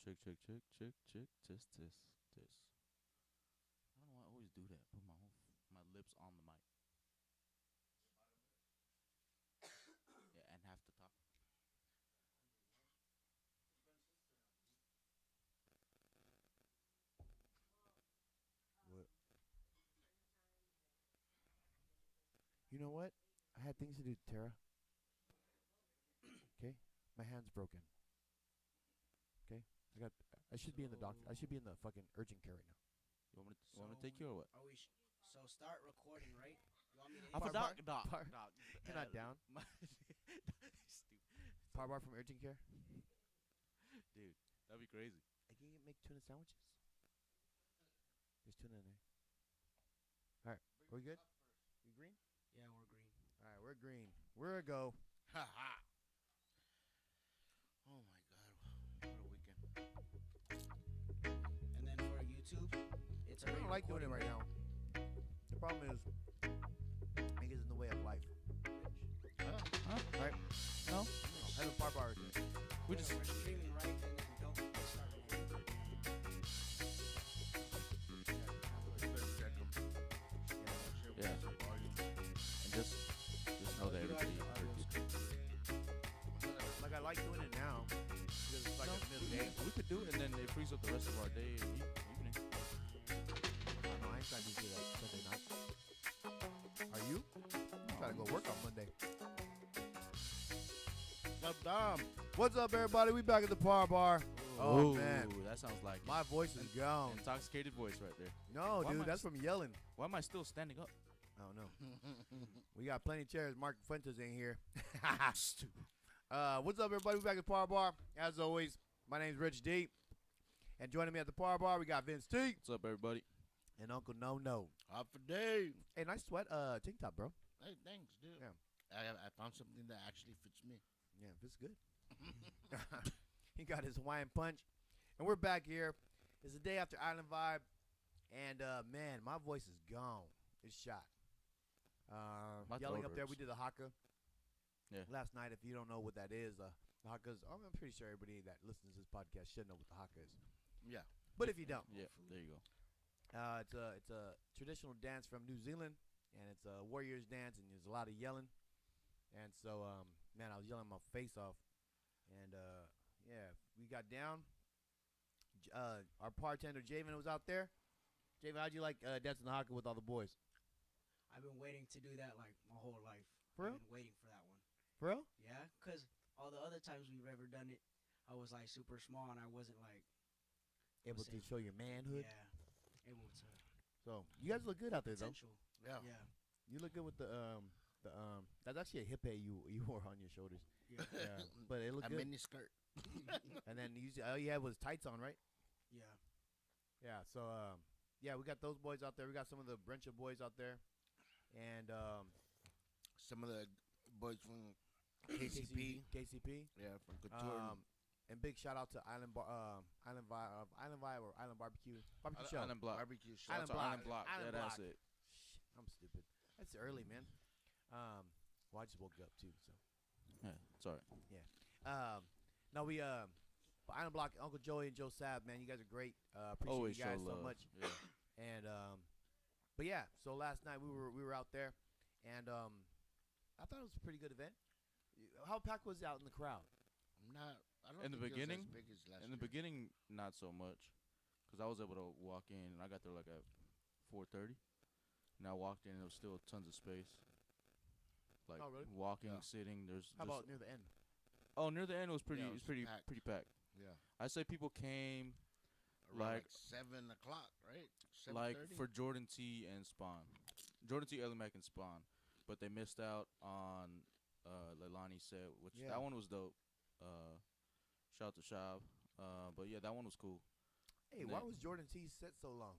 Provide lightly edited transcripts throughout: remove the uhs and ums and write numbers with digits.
Check, check, check, check, check. Test, test, test. I don't know why I always do that. Put my lips on the mic. Yeah, and half the top. What? You know what? I had things to do, Tara. Okay, my hand's broken. Okay, I should be in the doctor. I should be in the fucking urgent care right now. You want me to take you or what? Are we? So start recording, right? You want me to? I Par- forgot. par- Doc, par- doc. You're not down? Stupid. ParBar from urgent care. Dude, that'd be crazy. I can you make tuna sandwiches. There's tuna in there. All right, are we good? We green? Yeah, we're green. All right, we're green. We're a go. Ha ha. Oh my God, what a weekend. And then for YouTube, it's I already don't like doing it right recording. now. The problem is, it gets in the way of life. Huh? All right, No? have a ParBar with it. We just. We're streaming, right? And then don't start recording. Yeah. And just know that everybody heard you. Like I like doing it now because it's like No, in the middle of the day. we could do it, and then it frees up the rest of our day and evening. I don't know. I ain't trying to do that Sunday night. Are you? I'm trying to go work on Monday. What's up, everybody? We back at the ParBar. Oh Ooh, man, that sounds like my voice is gone. intoxicated voice right there. No, Why am dude, I- that's from yelling. Why am I still standing up? I don't know. We got plenty of chairs. Mark Fuentes ain't here. Stupid. What's up, everybody? We back at the ParBar. As always, my name's Rich D. And joining me at the ParBar, we got Vince T. What's up, everybody? And Uncle No No. Off for Dave. Hey, nice sweat tank top, bro. Hey, thanks, dude. Yeah. I found something that actually fits me. Yeah, it's good. He got his Hawaiian punch. And we're back here. It's the day after Island Vibe. And, man, my voice is gone. It's shot. My Yelling throat up there, hurts. we did the haka. Yeah. Last night, if you don't know what that is, the haka's, I'm pretty sure everybody that listens to this podcast should know what the haka is. Yeah. But if you don't, Yeah, there you go. it's a traditional dance from New Zealand, and it's a warrior's dance, and there's a lot of yelling. And so, man, I was yelling my face off. And, yeah, we got down. Our bartender, Javen, was out there. Javen, how'd you like dancing the haka with all the boys? I've been waiting to do that like my whole life. For real? I've been waiting for that one. For real? Yeah, because all the other times we've ever done it, I was like super small and I wasn't like Able to show your manhood. yeah, able to So, you guys look good out there, though. potential. Yeah. Yeah, You look good with that's actually a hippie you wore on your shoulders. yeah, Yeah, but it looked A good. mini skirt. And then all you had was tights on, right? yeah. Yeah. So yeah, we got those boys out there. We got some of the Brencha boys out there, and Some of the boys from KCP. KCP. Yeah, from Couture. And big shout out to Island Vibe or Island Barbecue Show. Island Block. Barbecue shop. Island Shout out to Block. Island Block. Island Yeah, that's Block. it. Shh, I'm stupid. That's early, man. Well, I just woke up too, so Yeah, it's all right. yeah. No, we Island Block, Uncle Joey and Joe Sab, man, you guys are great. Appreciate Always you guys show so love. much. Yeah. And but yeah, so last night we were out there, and I thought it was a pretty good event. How packed was it out in the crowd? I don't In the think it was beginning? as big as last In the year. beginning, not so much, because I was able to walk in, and I got there like at 4:30, and I walked in, and there was still tons of space. Like Oh, really? walking, Yeah. sitting. There's How just- about near the end? Oh, near the end it was pretty. Yeah, it it was was pretty packed. pretty packed. Yeah. I say people came Around Like- like 7 o'clock, right? like 7:30? for Jordan T and Spawn, Jordan T, Ellie Mac, and Spawn, but they missed out on Leilani's set, which Yeah. that one was dope. Shout out to Shab. But yeah, that one was cool. Hey, And why then- was Jordan T's set so long?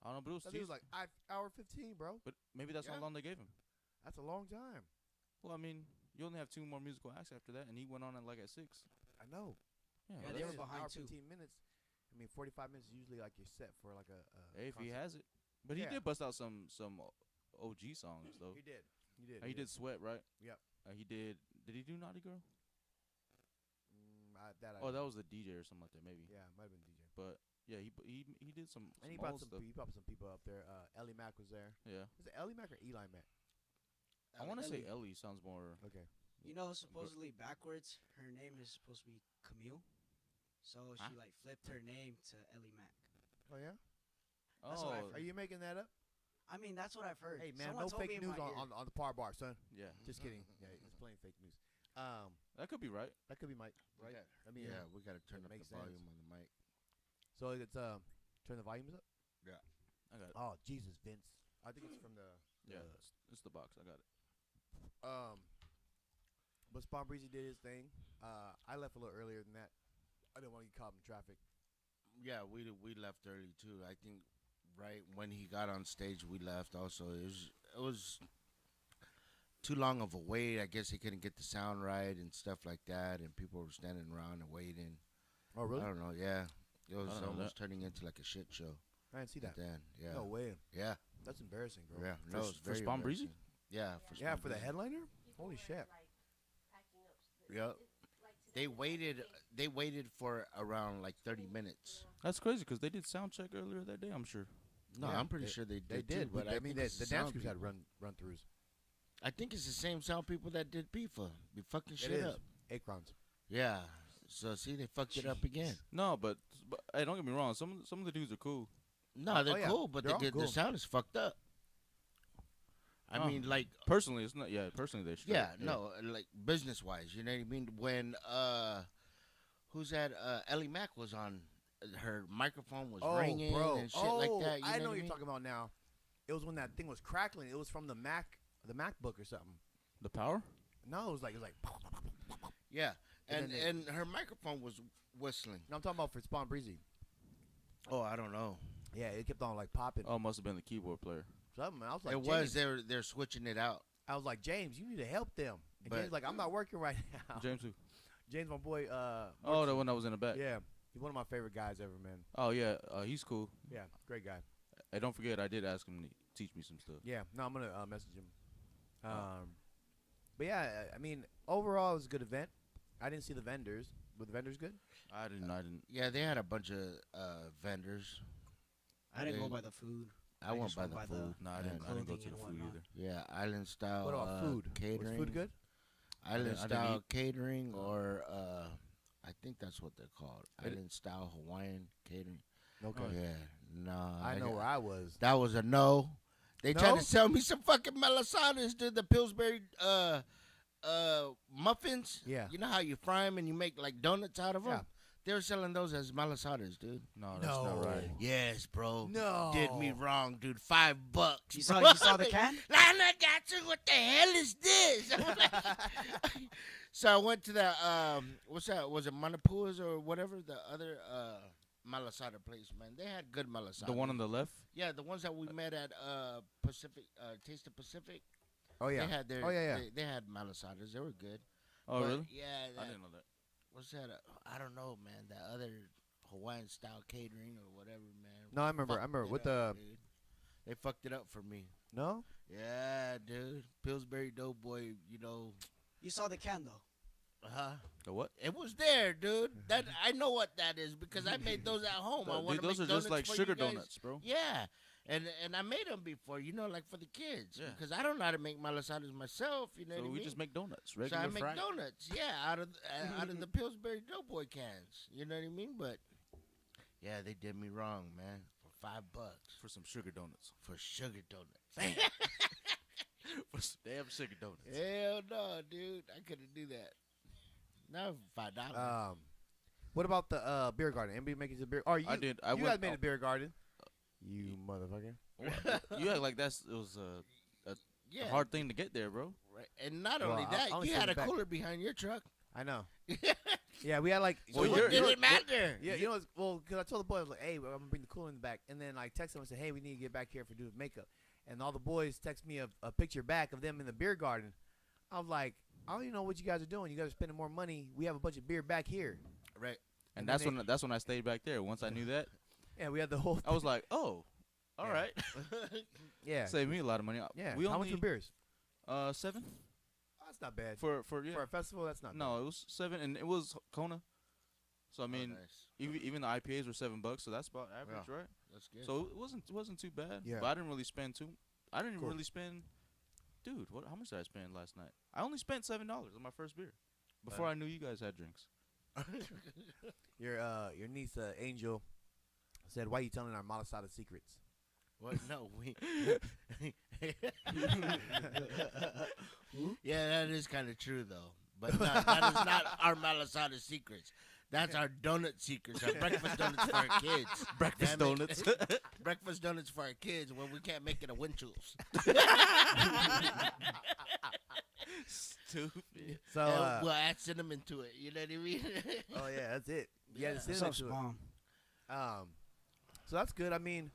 I don't know, but it was, That dude was like hour 15, bro. but maybe that's how Yeah. long they gave him. That's a long time. Well, I mean, you only have 2 more musical acts after that, and he went on at 6. I know. Yeah, Yeah, well, they were that's- behind hour too. 15 minutes. I mean, 45 minutes is usually like your set for like a Hey, if he concert. has it, but he Yeah. did bust out some OG songs though. He did. He He did Sweat, right? Yep. He did. Did he do Naughty Girl? I Oh, that was the DJ or something like that, maybe. Yeah, might have been DJ. But yeah, he did some. And he small brought some. stuff. He brought some people up there. Ellie Mack was there. Yeah, Was it Ellie Mack or Eli Mack? I want to say Ellie. Ellie sounds more. Okay. You know, supposedly backwards, her name is supposed to be Camille. So Huh? she like flipped her name to Ellie Mack. Oh yeah. That's what Oh, I've Are you making that up? I mean, that's what I've heard. Hey man, Someone no told me fake in news my ear. on the ParBar, son. yeah, Just kidding. Yeah, it's plain fake news. that could be right. That could be Mike, right? Yeah. I mean, Yeah, we gotta turn it up the makes sense. volume on the mic. So it's turn the volumes up. I got it. Oh Jesus, Vince. I think it's from the. Yeah, it's the box. I got it. But Spawn Breezy did his thing. I left a little earlier than that. I didn't want to get caught in traffic. Yeah, we left early too. I think right when he got on stage, we left. Also, it was too long of a wait. I guess he couldn't get the sound right and stuff like that, and people were standing around and waiting. Oh really? I don't know. Yeah, it was I don't know almost turning into like a shit show. I didn't see that. Then, yeah, No way. yeah, That's embarrassing, bro. yeah. For No, s- it's for very Spawn Breezy? embarrassing. Yeah, for Yeah, Spawn for the Breezy. headliner. Holy shit. Yep. They waited for around like 30 minutes. That's crazy because they did sound check earlier that day. I'm sure. No, Yeah, I'm pretty sure they They did. did, too, but I mean, think it's the sound dance crews had people. run throughs. I think it's the same sound people that did FIFA. Be fucking shit is. up. Akrons. Yeah. So see, they fucked it up again. No, but hey, don't get me wrong. Some of the dudes are cool. No, they're yeah. cool, but They're all the cool. sound is fucked up. I Oh. mean, like, Personally, it's not. Yeah, personally they should. yeah, no, like business wise, you know what I mean? When who's that? Ellie Mack was on. Her microphone was ringing bro. and shit like that. You I know what what you're mean? talking about now. It was when that thing was crackling. It was from the MacBook or something. The power. No, it was like. Yeah, And and, then her microphone was whistling. No, I'm talking about for Spawn Breezy. Oh, I don't know. Yeah, it kept on like popping. Oh, must have been the keyboard player. Something. I was like, It was. James, They're switching it out. I was like, James, you need to help them. And But- James like, I'm not working right now. James who? James, my boy. Oh, the one that was in the back. Yeah, he's one of my favorite guys ever, man. Oh yeah, he's cool. Yeah, great guy. Hey, don't forget, I did ask him to teach me some stuff. Yeah, no, I'm gonna message him. But yeah, I mean, overall, it was a good event. I didn't see the vendors. Were the vendors good? I didn't. Yeah, they had a bunch of vendors. I didn't go They- by the food. I went just by went the by the- food. No, I didn't go clothing to the and food whatnot. either. Yeah, island style. What about food? Catering. Was food good? Island I didn't style eat. catering, or I think that's what they're called. It- Island style Hawaiian catering. Okay. Yeah, no. I know where I was. That was a no. They tried No? to sell me some fucking malasadas, dude. The Pillsbury muffins. Yeah. You know how you fry them and you make like donuts out of them? Yeah. They were selling those as malasadas, dude. No, that's not No. right. Yes, bro. No. Did me wrong, dude. $5. You saw the can? Lana got you. What the hell is this? So I went to the what's that? Was it Manapua's or whatever? The other malasada place, man. They had good malasada. The one on the left. Yeah, the ones that we met at Pacific Taste of Pacific. Oh yeah. They had their Oh yeah. They had malasadas. They were good. Oh But, really? Yeah. I didn't know that. What's that? I don't know, man. That other Hawaiian style catering or whatever, man. No, I remember. I Fucked remember it with up, dude. They fucked it up for me. No. Yeah, dude. Pillsbury Doughboy, you know. You saw the can though. The what? It was there, dude. That I know what that is because I made those at home. I Dude, want to those make are just donuts like for you sugar guys. donuts, bro. Yeah, and I made them before, you know, like for the kids. Yeah. Because I don't know how to make malasadas myself. You know So what I we mean? just make donuts, So regular I make fried. donuts, yeah, out of the Pillsbury Doughboy cans. You know what I mean? But yeah, they did me wrong, man. For $5 for some sugar donuts. for sugar donuts. For some damn sugar donuts. Hell no, dude. I couldn't do that. Not for $5. What about the beer garden? Anybody making the beer? Oh, you, I did. I you went. guys made a beer garden. You motherfucker. You act like it was Yeah. a hard thing to get there, bro. Right. And not Well, only I that, only you stayed had in a the back. cooler behind your truck. I know. Yeah, we had like. Well, So you're- what did it matter? Yeah, you know, well, because I told the boys, I was like, hey, I'm going to bring the cooler in the back. And then I texted them and said, hey, we need to get back here for doing makeup. And all the boys text me a picture back of them in the beer garden. I was like, I don't even know what you guys are doing. You guys are spending more money. We have a bunch of beer back here. Right. And then that's when I stayed back there. Once I knew that, Yeah, we had the whole I was like, oh, all Yeah. right. Yeah. Saved me a lot of money. Yeah. We How much only for beers? 7 Oh, that's not bad. for yeah. For a festival, that's not No, it was 7, and it was Kona. So I mean, nice. even the IPAs were $7, so that's about average, Yeah. right? That's good. So it wasn't too bad. Yeah. But I didn't really spend I didn't Cool. really spend. Dude, how much did I spend last night? I only spent $7 on my first beer before I knew you guys had drinks. Your niece Angel said, "Why you telling our Malasada secrets?" What? No, we. Yeah, that is kind of true though. But that is not our Malasada secrets. That's our donut secrets. Our breakfast donuts for our kids. Breakfast Damn it. donuts. Breakfast donuts for our kids when we can't make it a Winchell's. Stupid. So, we'll add cinnamon to it. You know what I mean? oh yeah, that's it. Yeah, Yeah. the That cinnamon sounds to it. bomb. So that's good. I mean,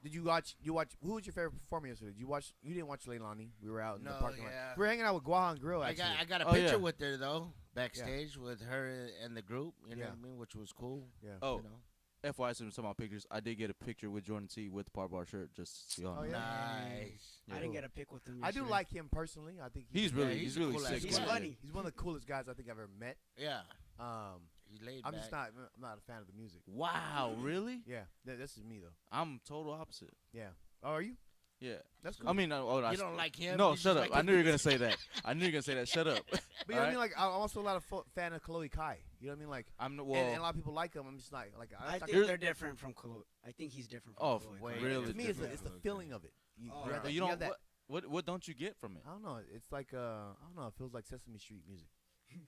did you watch? Who was your favorite performer yesterday? Did you watch? You didn't watch Leilani. We were out in the No, parking lot. yeah. We were hanging out with Guaha and Grill. I Actually, got a Oh, picture yeah. with her though backstage with her and the group. You know Yeah. what I mean? Which was cool. yeah. Oh, You know? FYI, since we're talking about pictures, I did get a picture with Jordan T with the ParBar shirt. Just so y'all Oh, know. yeah? Nice. Yeah. I didn't get a pic with him. I do yesterday. like him personally. I think He's Yeah, really, he's he's a really cool ass sick. He's guy. funny. He's one of the coolest guys I think I've ever met. Yeah. Um, He laid I'm back. just not. I'm not a fan of the music. Wow, really? Yeah, this is me though. I'm total opposite. Yeah. Oh, are you? Yeah. That's I cool. mean, I You don't like him? No, You shut just up. like I him knew you were because- gonna say that. I knew you were gonna say that. Shut up. But you know what I mean? Alright? Like, I'm also a lot of fan of Chloe Kai. You know what I mean? Like, I'm and, well. and a lot of people like him. I'm just like I think You're- they're different from Chloe. I think he's different from Oh, Chloe. way really? to me, it's, different. it's the feeling of it. You, Oh, you have right. that, you have don't. that. What don't you get from it? I don't know. It's like I don't know. It feels like Sesame Street music.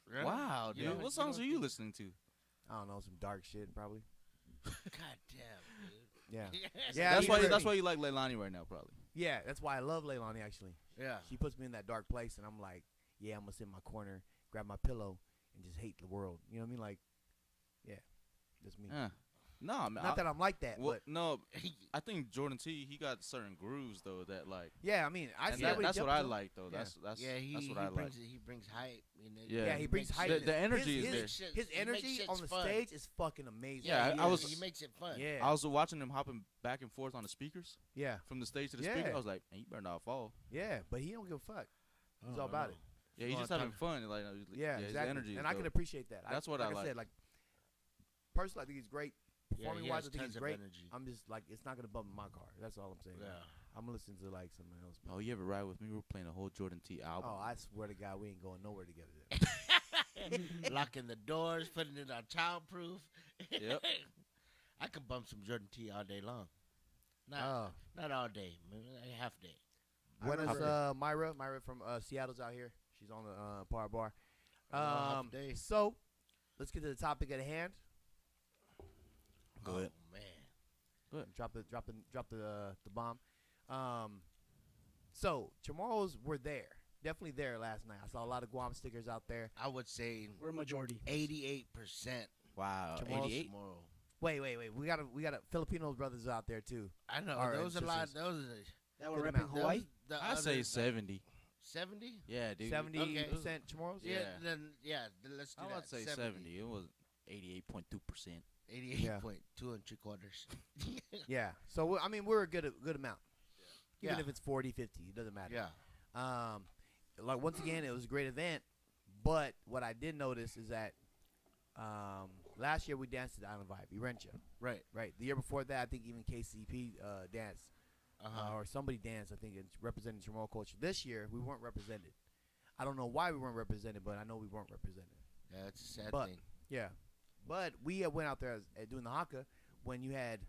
Really? Wow, You dude. don't- What songs don't are you think- listening to? I don't know, some dark shit probably. God damn, dude. Yeah. Yes. Yeah, That's he why. hurt That's me. why you like Leilani right now, probably. Yeah, that's why I love Leilani actually. Yeah. She puts me in that dark place, and I'm like, yeah, I'm gonna sit in my corner, grab my pillow, and just hate the world. You know what I mean? Like, yeah, that's me. No, I mean, Not that I'm like that, well, but no. I think Jordan T. He got certain grooves though that like. yeah, I mean, I And see that, what he that's what jumps I on. like though. Yeah. That's Yeah, that's he what I like. brings he brings hype. You know, Yeah. Yeah, he brings makes hype. The energy is there. His energy on the stage is fucking amazing. Yeah, I was- He makes it fun. Yeah. I was watching him hopping back and forth on the speakers Yeah, from the stage to the Yeah. speaker. I was like, man, you better not fall. yeah, but he don't give a fuck. He's Oh, all about no. it. Yeah, he's Well, just having fun. Like, Yeah, his exactly. energy. And is I can dope. appreciate that. That's what I I like. said, like, personally, I think he's great. Yeah, Performing he wise, has I think tons he's of great. energy. I'm just like, it's not gonna bump in my car. That's all I'm saying. Yeah. I'm gonna listen to like something else. Oh, you ever ride with me? We're playing a whole Jordan T album. Oh, I swear to God, we ain't going nowhere together. Then. Locking the doors, putting it on childproof. Yep. I could bump some Jordan T all day long. Not Oh, not all day, maybe half day. when is remember- Myra? Myra from Seattle's out here. She's on the ParBar. Half a day. So let's get to the topic at hand. Go ahead. Oh man. Drop the bomb. So Chamorros were there, definitely there last night. I saw a lot of Guam stickers out there. I would say We're a majority. 88%. Wow, Tomorrow's 88. Tomorrow. Wait. We got a Filipino brothers out there too. I know All right, those a lot. sisters. Those That were Good repping amount. Hawaii. I say 70. 70. Yeah, dude. 70% Chamorros. Yeah. Yeah. Then let's do I that. would say 70. It was 88.2%. 88.2 and 3/4. Yeah. So I mean, we're a good amount. Even Yeah. if it's 40, 50, it doesn't matter. Yeah. Like once again, it was a great event. But what I did notice is that last year we danced at Island Vibe, Urencha. Right. Right. The year before that, I think even KCP danced. Uh-huh. Or somebody danced, I think, it's representing Chamorro culture. This year, we weren't represented. I don't know why we weren't represented, but I know we weren't represented. Yeah, it's a sad But- thing. Yeah. But we went out there doing the haka when you had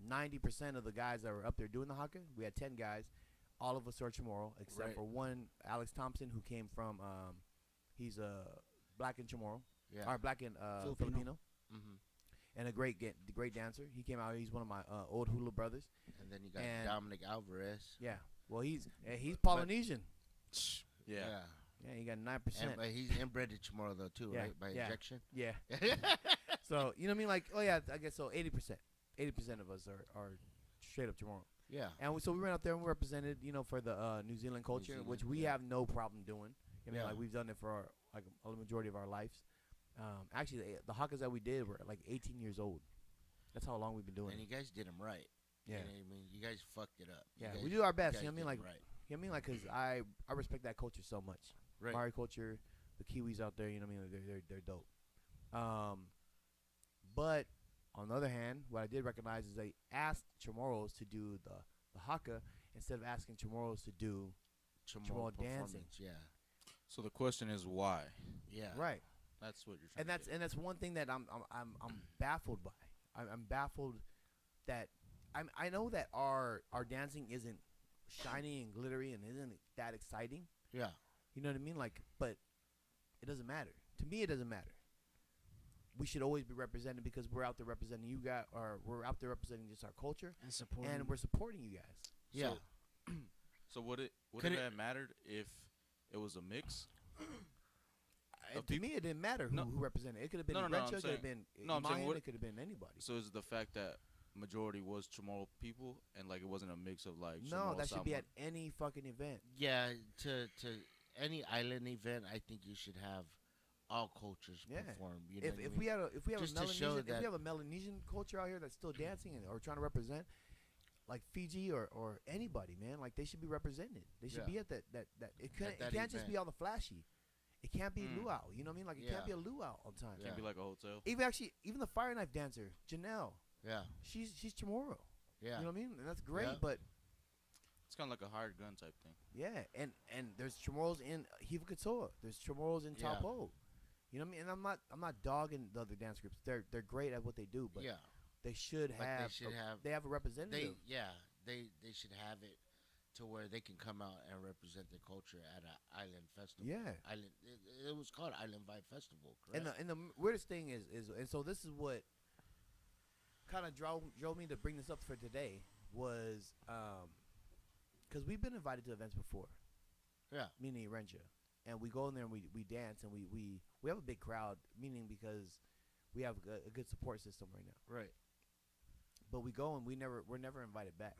90% of the guys that were up there doing the haka. We had 10 guys. All of us are Chamorro, except Right. for one, Alex Thompson, who came from, he's black and Chamorro, Yeah. or black and Filipino. Filipino, Mm-hmm. and a great dancer. He came out, he's one of my old hula brothers. And then you got And- Dominic Alvarez. Yeah. Well, he's Polynesian. Yeah. Yeah, he got 9%. But he's inbred to tomorrow though too, Yeah, right? By yeah. injection. Yeah. So, you know what I mean? Like, oh, yeah, I guess so 80%. 80% of us are straight up Chamorro. Yeah. And so we went out there and we represented, for the New Zealand culture, Zealand, which we yeah. have no problem doing. I mean, Yeah. like, we've done it for, a majority of our lives. Actually, the hakas that we did were, 18 years old. That's how long we've been doing And it. you guys did them right. Yeah. You know what I mean? You guys fucked it up. You Yeah, guys- we do our best, guys you know what I mean? did Like, 'em right. you know what I mean? Like, because I respect that culture so much. Right. Maori culture, the Kiwis out there, you know what I mean? They're dope. But on the other hand, what I did recognize is they asked Chamorros to do the haka instead of asking Chamorros to do Chamorro dancing. Yeah. So the question is why? Yeah. Right. That's what you're trying. And that's one thing that I'm baffled by. I'm baffled that I know that our dancing isn't shiny and glittery and isn't that exciting. Yeah. You know what I mean? Like, but it doesn't matter. To me, it doesn't matter. We should always be represented because we're out there representing you guys, or we're out there representing just our culture, and we're supporting you guys. Yeah. So would it have mattered if it was a mix? To me, it didn't matter who represented. It could have been Rencha, it could have been Mayan, it could have been anybody. So is it the fact that majority was Chamorro people and like it wasn't a mix of like no, Chamorro, that should be Samoan? at any fucking event. Yeah. To any island event, I think you should have all cultures perform. You know if we have a that Melanesian culture out here that's still dancing or trying to represent, like Fiji or anybody, man, like they should be represented. They should be at that. It can't just be all the flashy. It can't be luau. You know what I mean? Like it can't be a luau all the time. It can't be like a hotel. Even the fire knife dancer, Janelle. Yeah. She's Chamorro. Yeah. You know what I mean? And that's great, but it's kind of like a hired gun type thing. yeah, and there's Chamorros in Hiva Katoa. There's Chamorros in Taupo. You know what I mean? And I'm not dogging the other dance groups. They're great at what they do, but they should have a representative. They should have it to where they can come out and represent their culture at an island festival. Yeah. It was called Island Vibe Festival, correct? And the weirdest thing is and so this is what kind of drove me to bring this up for today was because we've been invited to events before. Yeah. Meaning Rencha. And we go in there and we dance and we have a big crowd, meaning because we have a good support system right now. Right. But we go and we're never invited back.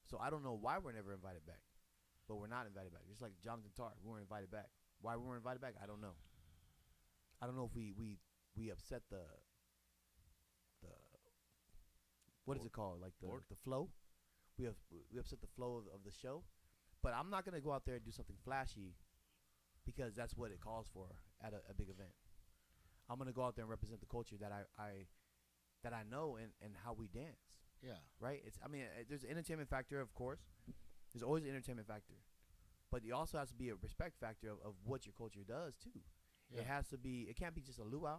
So I don't know why we're never invited back. But we're not invited back. Just like Jonathan Tarr, we weren't invited back. Why we weren't invited back, I don't know. I don't know if we upset the what is it called? Like the flow. We upset the flow of the show. But I'm not gonna go out there and do something flashy because that's what it calls for at a big event. I'm gonna go out there and represent the culture that I know and how we dance. Yeah. Right? There's an entertainment factor, of course. There's always an entertainment factor. But there also has to be a respect factor of what your culture does too. Yeah. It can't be just a luau.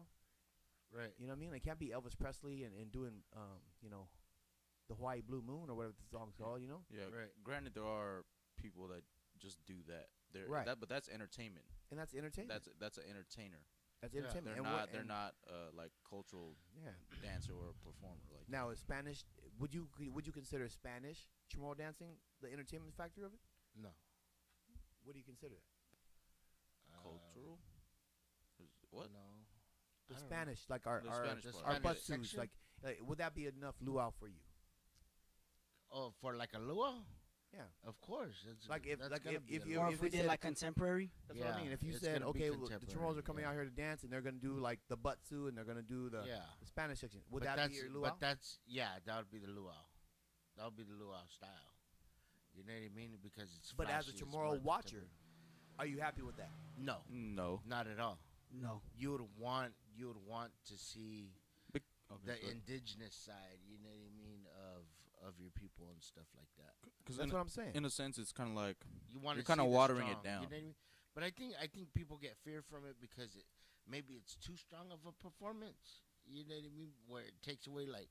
Right. You know what I mean? It can't be Elvis Presley and doing the Hawaii Blue Moon or whatever the song's called, you know? Yeah. Right. Granted there are people that just do that. Right. But that's entertainment. And that's entertainment. That's an entertainer. That's entertainment. They're not like cultural dancer or performer like now is Spanish would you consider Spanish Chamorro dancing the entertainment factor of it? No. What do you consider that? Cultural? What? No. The Spanish, like our Spanish butt suits, like would that be enough luau for you? Oh, for like a luau? Yeah, of course. Like if we did like contemporary. That's what I mean. If you said, okay, well, the Chamorros are coming out here to dance, and they're gonna do like the butsu, and they're gonna do the Spanish section. Would that be your luau? But that would be the luau. That would be the luau style. You know what I mean? Because it's. But as a Chamorro watcher, are you happy with that? No, not at all. No, you would want to see the indigenous side. You know what I mean of your people and stuff like that. Because that's what I'm saying. In a sense, it's kind of like you're kind of watering it down. You know what I mean? But I think people get fear from it because maybe it's too strong of a performance. You know what I mean? Where it takes away like,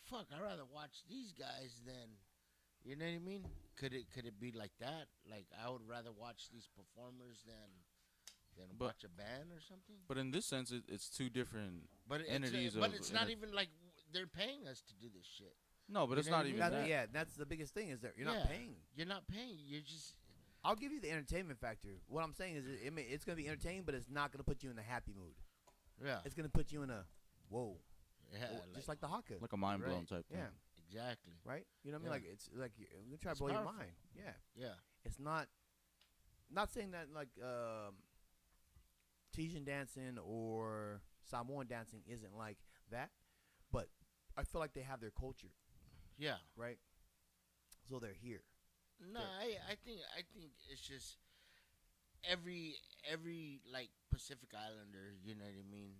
fuck, I'd rather watch these guys than, you know what I mean? Could it be like that? Like I would rather watch these performers than watch a band or something. But in this sense, it's two different entities. But it's not even like they're paying us to do this shit. No, but it's not even that. Yeah, that's the biggest thing is that you're not paying. You're not paying. You're just. I'll give you the entertainment factor. What I'm saying is it's going to be entertaining, but it's not going to put you in a happy mood. Yeah. It's going to put you in a, whoa. Yeah. Just like the haka. Like a mind blown type thing. Yeah. Exactly. Right? You know what I mean? Like, it's like, you're going to try to blow your mind. Yeah. Yeah. It's not saying that, like, Tahitian dancing or Samoan dancing isn't like that, but I feel like they have their culture. Yeah. Right? So they're here. No, I think it's just every like Pacific Islander, you know what I mean?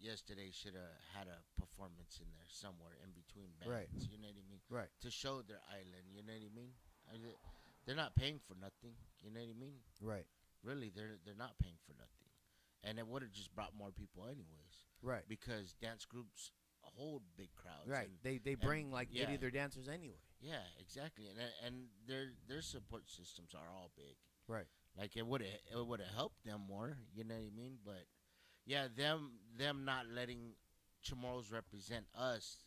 yesterday should have had a performance in there somewhere in between bands. Right. You know what I mean? Right. To show their island. You know what I mean? They're not paying for nothing. You know what I mean? Right. Really, they're not paying for nothing, and it would have just brought more people anyways. Right. Because dance groups hold big crowds. Right. And, They bring like yeah. 80 of their dancers anyway. Yeah, exactly. And their support systems are all big. Right. Like it would have helped them more. You know what I mean? But yeah, them not letting Chamorros represent us.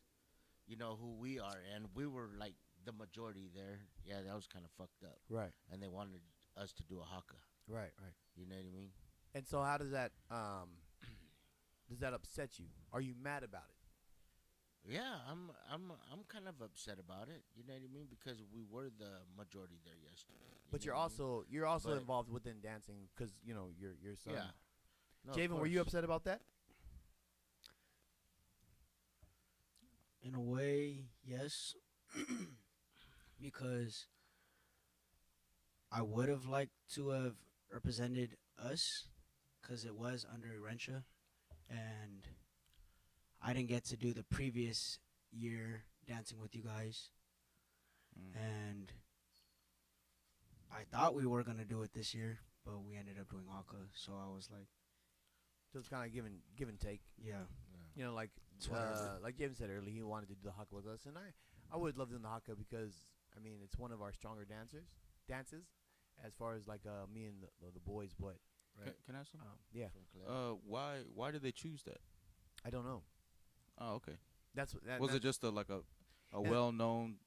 You know who we are, and we were like the majority there. Yeah, that was kind of fucked up. Right. And they wanted us to do a haka. Right. Right. You know what I mean? And so, how does that upset you? Are you mad about it? Yeah, I'm kind of upset about it. You know what I mean? Because we were the majority there yesterday. But know you're what I mean? you're also But- involved within dancing because your son. Yeah. No, of Javen, were you course. upset about that? In a way, yes, because I would have liked to have represented us, because it was under Rencha, and I didn't get to do the previous year dancing with you guys, and I thought we were gonna do it this year, but we ended up doing Haka, so I was like, So it's kind of give and take. yeah, You know, like It's whatever. like Javen said earlier, he wanted to do the haka with us, and I would love doing the haka because I mean it's one of our stronger dances, as far as like me and the boys. But Right. Can I ask something? yeah, From Clem. Why did they choose that? I don't know. Oh, okay. That's what. Was it just a well known,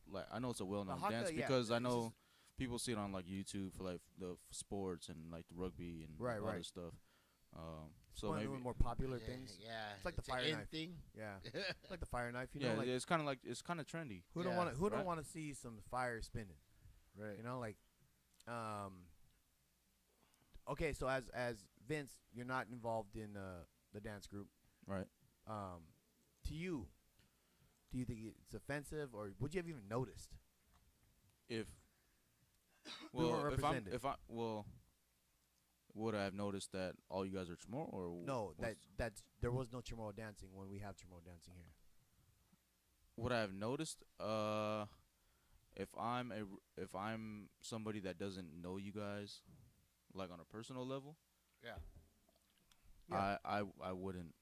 like I know it's a well known haka, dance yeah, because I it's know just- people see it on like YouTube for like the sports and like the rugby and Right, all right. this stuff. So one of maybe the more popular Yeah, things? Yeah. It's like the an fire in knife. thing. Yeah, it's like the fire knife. You yeah, know, like it's kind of trendy. who don't Yeah, want right. don't want to see some fire spinning? Right. You know, like okay, so as Vince, you're not involved in the dance group. Right. To you, do you think it's offensive, or would you have even noticed? If We weren't well, represented. if I would I have noticed that all you guys are tomorrow or No, what's- that's there was no Chamorro dancing when we have Chamorro dancing here. would I have noticed? If I'm somebody that doesn't know you guys, like on a personal level, Yeah. Yeah. I wouldn't.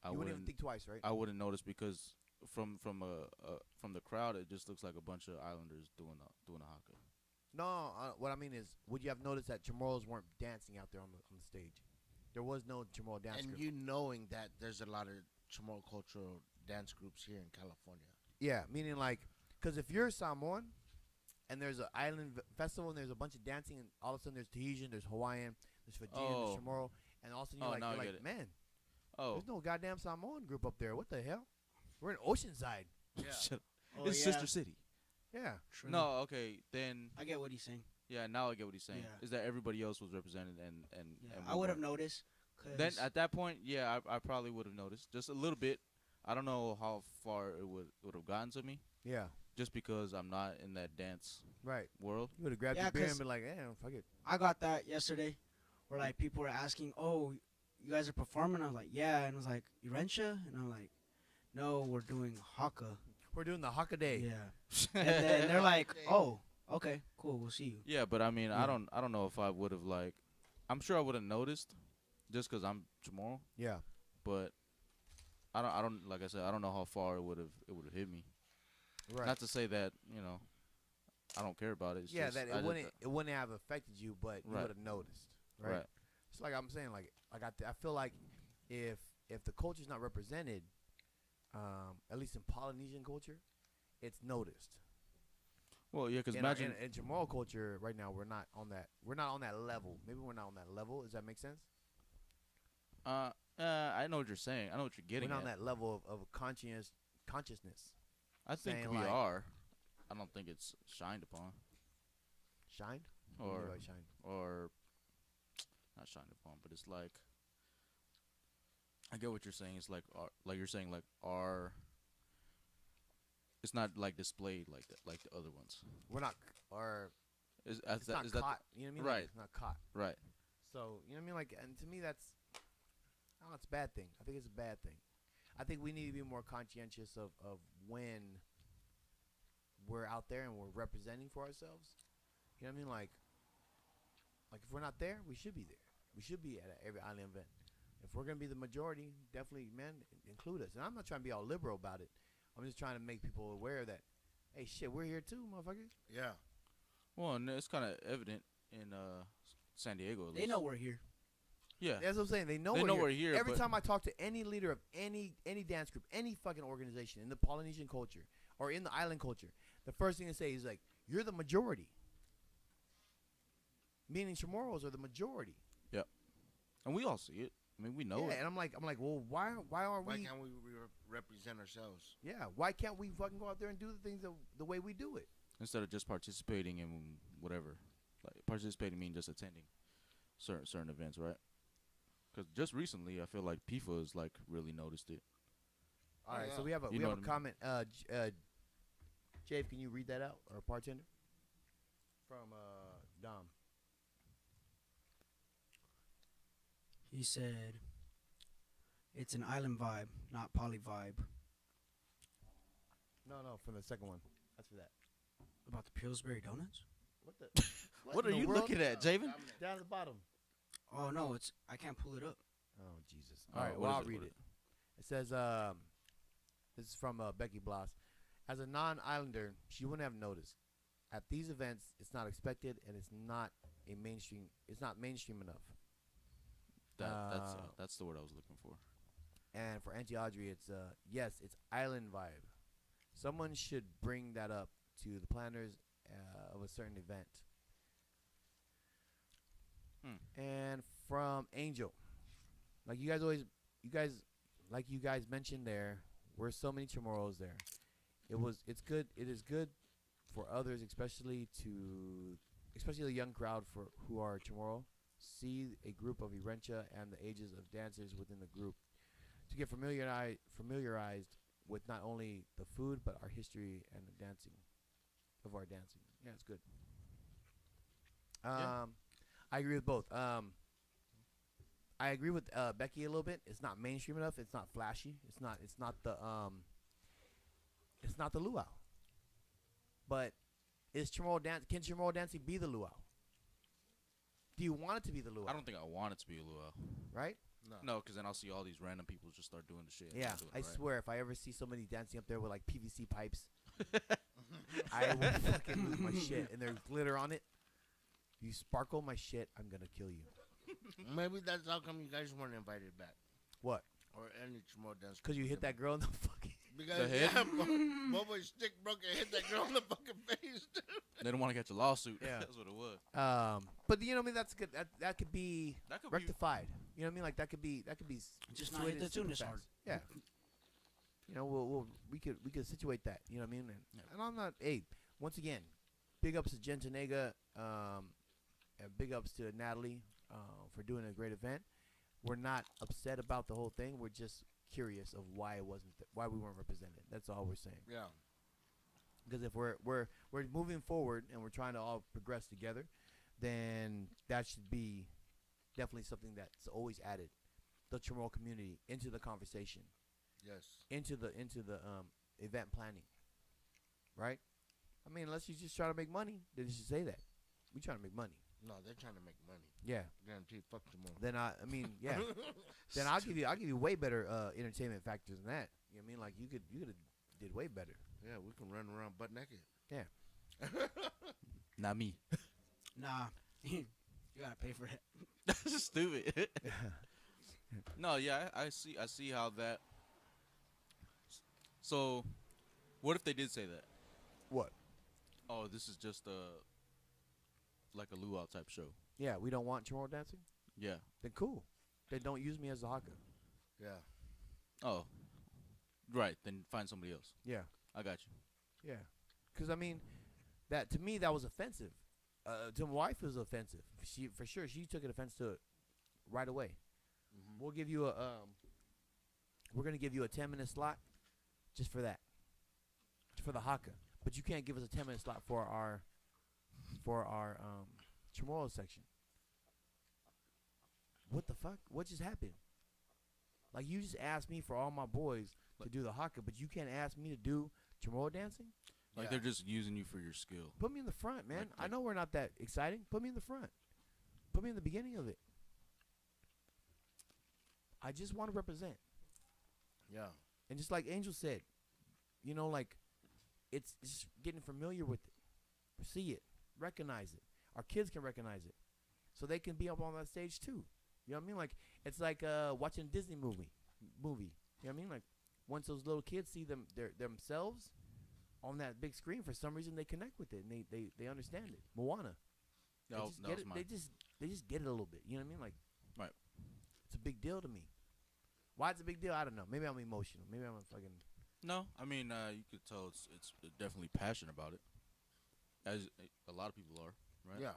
You wouldn't even think twice, right? I wouldn't notice because from the crowd, it just looks like a bunch of islanders doing a haka. No, what I mean is, would you have noticed that Chamorros weren't dancing out there on the stage? There was no Chamorro dance And group. you knowing that there's a lot of Chamorro cultural dance groups here in California. Yeah, meaning like, because if you're Samoan and there's an island festival and there's a bunch of dancing and all of a sudden there's Tahitian, there's Hawaiian, there's Fijian, Oh. there's Chamorro, and all of a sudden Oh, you're now I like, get it. man, Oh, there's no goddamn Samoan group up there. What the hell? We're in Oceanside. shit. oh, It's yeah, Sister City. Yeah. true. No, okay, then I get what he's saying. yeah. Now I get what he's saying. Yeah. Is that everybody else was represented Yeah, and I we would have weren't. noticed. 'Cause Then at that point, yeah, I probably would have noticed just a little bit. I don't know how far it would have gotten to me, Yeah. just because I'm not in that dance Right. world. You would have grabbed Yeah, your beer and 'cause- been like, "Eh, fuck it." I got that yesterday, where like people were asking, "Oh, you guys are performing?" I was like, "Yeah," and I was like, "Urencha?" And I'm like, "No, we're doing Haka." We're doing the Haka Day. Yeah, and then they're like, "Oh, okay, cool, we'll see you." Yeah, but I mean, Yeah. I don't know if I would have like. I'm sure I would have noticed, just because I'm tomorrow. Yeah. But I don't like I said, I don't know how far it would have hit me. Right. Not to say that I don't care about it. It's yeah, just, that I it wouldn't have affected you, but you Right. would have noticed. Right. right. It's like I'm saying, like I feel like if the culture's not represented, at least in Polynesian culture, it's noticed. Well, yeah, because In our- imagine in Chamorro culture right now, we're not on that level. Maybe we're not on that level. Does that make sense? I know what you're saying. I know what you're We're getting not at. on that level of consciousness. I think saying, we like- are. I don't think it's shined upon Shined? What do you mean or by shined? or not shined upon, but it's like I get what you're saying. It's like you're saying like our. It's not like displayed like that, like the other ones. We're not, or Is it's not that caught. You know what I mean? Like, right. it's not caught. right? So you know what I mean? Like, and to me, that's Oh, it's a bad thing. I think it's a bad thing. I think we need to be more conscientious of when we're out there and we're representing for ourselves. You know what I mean? Like if we're not there, we should be there. We should be at every island event. If we're gonna be the majority, definitely, man, include us. And I'm not trying to be all liberal about it. I'm just trying to make people aware that, hey, shit, we're here too, motherfucker. Yeah. Well, and it's kind of evident in San Diego. At They least. know we're here. Yeah. That's what I'm saying. They know we're here. Every time I talk to any leader of any dance group, any fucking organization in the Polynesian culture or in the island culture, the first thing they say is like, "You're the majority," meaning Chamorros are the majority. Yep. And we all see it. I mean, we know it. And I'm like, well, why aren't Why we? can't we represent ourselves? Yeah, why can't we fucking go out there and do the things the way we do it? Instead of just participating in whatever. Like, participating means just attending certain events, right? Because just recently, I feel like PIFA has, like, really noticed it. All right, yeah. so we have a You know what I mean? comment. Jave, can you read that out, or bartender? From Dom. He said, "It's an island vibe, not poly vibe." No, from the second one. That's for that. About the Pillsbury donuts? What the? What are in the you world? looking at, Javen? Down at the bottom. Oh no, I can't pull it up. Oh Jesus! All All right, right, what well is I'll it? read What it. It says, this is from Becky Bloss. As a non-islander, she wouldn't have noticed. At these events, it's not expected, and it's not a mainstream. It's not mainstream enough. That's the word I was looking for. And for Auntie Audrey, it's yes, it's island vibe. Someone should bring that up to the planners of a certain event. And from Angel, like you guys mentioned there, were so many Chamorros there. It's good. It is good for others, especially the young crowd who are Chamorro, see a group of Irencha and the ages of dancers within the group to get familiarized with not only the food but our history and the dancing of our dancing. Yeah, it's good. Yeah. I agree with both. I agree with Becky a little bit. It's not mainstream enough. It's not flashy. It's not the luau. But is Chamorro dance? Can Chamorro dancing be the luau? Do you want it to be the luau? I don't think I want it to be a luau. Right? No, because then I'll see all these random people just start doing the shit. Yeah, doing it I right. swear, if I ever see somebody dancing up there with like PVC pipes, I will fucking lose my shit. And there's glitter on it. You sparkle my shit, I'm gonna kill you. Maybe that's how come you guys weren't invited back. What? Or any more dance. Because you hit that girl in the fucking. Because The head? yeah, Bobo's stick broke and hit that girl in the fucking face. Dude. They don't want to catch a lawsuit. Yeah. That's what it was. But you know what I mean? That's good. That could be That could rectified. You know what I mean? Like that could be Just not situated hit the tune super as hard. fast. Yeah. You know, we could situate that. You know what I mean? And I'm not. Hey, once again, big ups to Jen Tanega, and big ups to Natalie for doing a great event. We're not upset about the whole thing. We're just curious of why it wasn't why we weren't represented. That's all we're saying. Yeah. Because if we're moving forward and we're trying to all progress together, then that should be definitely something that's always added the Chamorro community into the conversation, Yes. into the event planning, right? I mean, unless you just try to make money, then you should say that. We trying to make money. No, they're trying to make money. Yeah. Guaranteed. Fuck tomorrow. Then I mean, yeah. Then I'll give you way better entertainment factors than that. You know what I mean? Like you could have did way better. Yeah, we can run around butt naked. Yeah. Not me. Nah, you gotta pay for it. That's stupid. No, yeah, I see how that. So, what if they did say that? What? Oh, this is just like a luau type show. Yeah, we don't want Chamorro dancing? Yeah. Then cool. Then don't use me as a haka. Yeah. Oh, right. Then find somebody else. Yeah. I got you. Yeah. Because, I mean, that to me, that was offensive. To my wife, it was offensive. For sure, she took an offense to it right away. Mm-hmm. We'll give you we're going to give you a 10-minute slot just for that. For the haka. But you can't give us a 10-minute slot for our Chamorro section. What the fuck? What just happened? Like you just asked me for all my boys to do the haka, but you can't ask me to do chamorro dancing. Like they're just using you for your skill. Put me in the front, man. I Like- know we're not that exciting. Put me in the front. Put me in the beginning of it. I just want to represent. Yeah. And just like Angel said, you know, like it's just getting familiar with it, see it, recognize it. Our kids can recognize it, so they can be up on that stage too. You know what I mean? Like it's like watching a Disney movie. You know what I mean? Like once those little kids see themselves on that big screen, for some reason they connect with it and they understand it. Moana. They No, just that get was it. mine. They just get it a little bit. You know what I mean? Like Right. it's a big deal to me. Why it's a big deal? I don't know. Maybe I'm emotional. Maybe I'm a fucking. No, I mean you could tell it's definitely passionate about it, as a lot of people are, right? Yeah.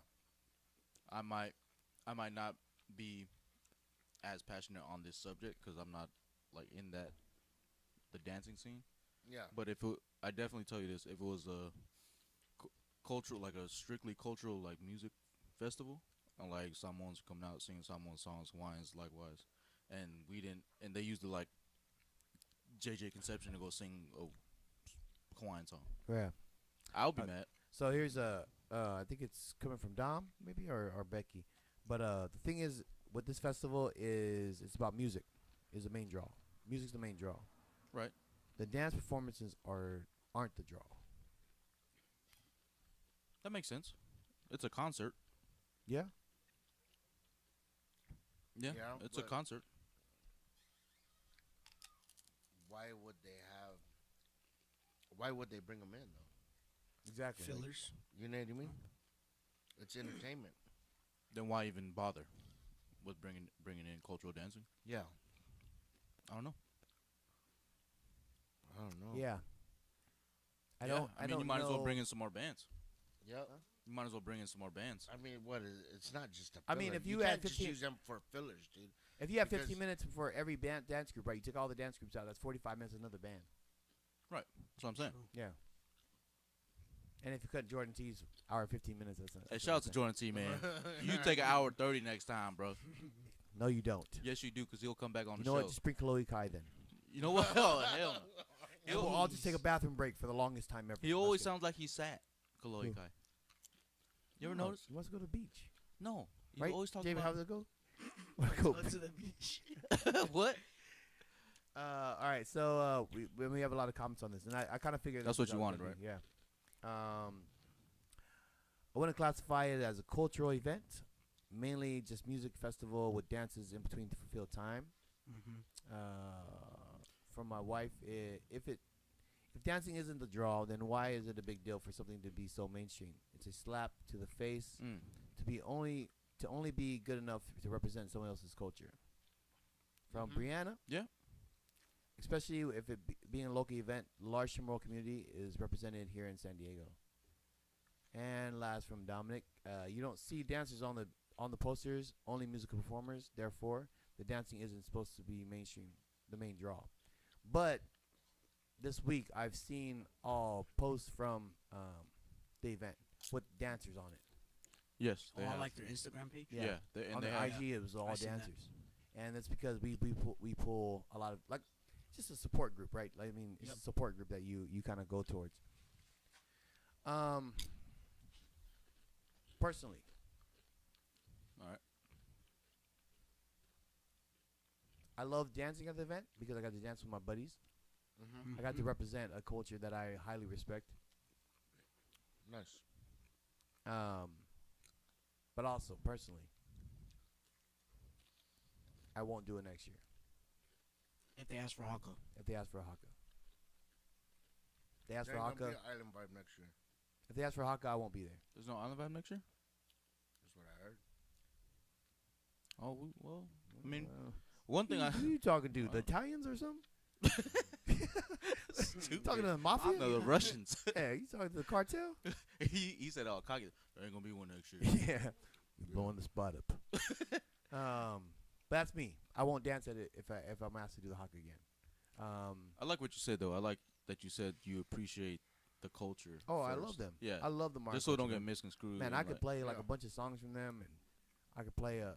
I might not be as passionate on this subject because I'm not like in the dancing scene. Yeah. But I definitely tell you this: if it was a cultural, like a strictly cultural like music festival, and like someone's coming out singing someone's songs, Hawaiians likewise, and they used the like JJ Conception to go sing a Hawaiian song, Yeah. I'll be mad. So here's I think it's coming from Dom maybe or Becky, but the thing is with this festival is it's about music, is the main draw. Music's the main draw. Right. The dance performances aren't the draw. That makes sense. It's a concert. Yeah. Yeah, Yeah, it's a but- concert. Why would they bring them in though? Exactly. Fillers. You know what I mean? It's entertainment. Then why even bother with bringing in cultural dancing? Yeah. I don't know. I don't know. Yeah. I Yeah, don't. I mean, don't you might as well know- bring in some more bands. Yeah. You might as well bring in some more bands. I mean, it's not just a filler. I mean, if you can't had just 15 use them for fillers, dude. If you have because- 15 minutes for every dance group, right? You took all the dance groups out. That's 45 minutes of another band. That's what I'm saying. Yeah. And if you cut Jordan T's hour and 15 minutes, that's not. Hey, shout out to Jordan T, man. You take an hour 30 next time, bro. No, you don't. Yes, you do, because he'll come back on You the know show. what? Just bring Chloe Kai then. You know what? Oh, hell no. And we'll all just take a bathroom break for the longest time ever. He Let's always go. sounds like he's sad, Kaloi Who? Kai. You ever No, notice? He wants to go to the beach. No. He Right? always talks David, about... how does it go? Wanna go Go to the beach. What? all right, so we have a lot of comments on this, and I kind of figured That's this what you was wanted, gonna right? be- Yeah. I want to classify it as a cultural event, mainly just music festival with dances in between to fulfill time. Mm-hmm. From my wife, if dancing isn't the draw, then why is it a big deal for something to be so mainstream? It's a slap to the face Mm. to only be good enough to represent someone else's culture. From Mhm. Brianna, Yeah. especially if it being a local event, large Chamorro community is represented here in San Diego. And last from Dominic, you don't see dancers on the posters, only musical performers. Therefore, the dancing isn't supposed to be mainstream, the main draw. But this week, I've seen all posts from the event with dancers on it. Yes. Oh, They I have. like their Instagram page. Yeah. And On they the have. IG, it was all I seen that. dancers, and it's because we pull a lot of like just a support group, right? Like, I mean, it's Yep. a support group that you kind of go towards. Personally, All right. I love dancing at the event because I got to dance with my buddies. Mm-hmm. I got to Mhm. represent a culture that I highly respect. Nice. But also personally, I won't do it next year If they ask for Haka. if they ask for a haka. If they ask There for ain't gonna haka. be an island vibe next year. If they ask for haka, I won't be there. There's no Island Vibe next year? That's what I heard. Oh, well. I mean, Well, one thing I... who you talking to? The Uh, Italians or something? Stupid. Talking to the I mafia? know the Russians. Yeah, you talking to the cartel? he said, "Oh, cocky, there ain't gonna be one next year." Yeah, you're blowing the spot up. But that's me. I won't dance at it if I'm asked to do the haka again. I like what you said though. I like that you said you appreciate the culture. Oh, I first. love them. Yeah, I love the Mario. just so it don't culture, get man. misconstrued. Man, and I could play like yeah. a bunch of songs from them, and I could play a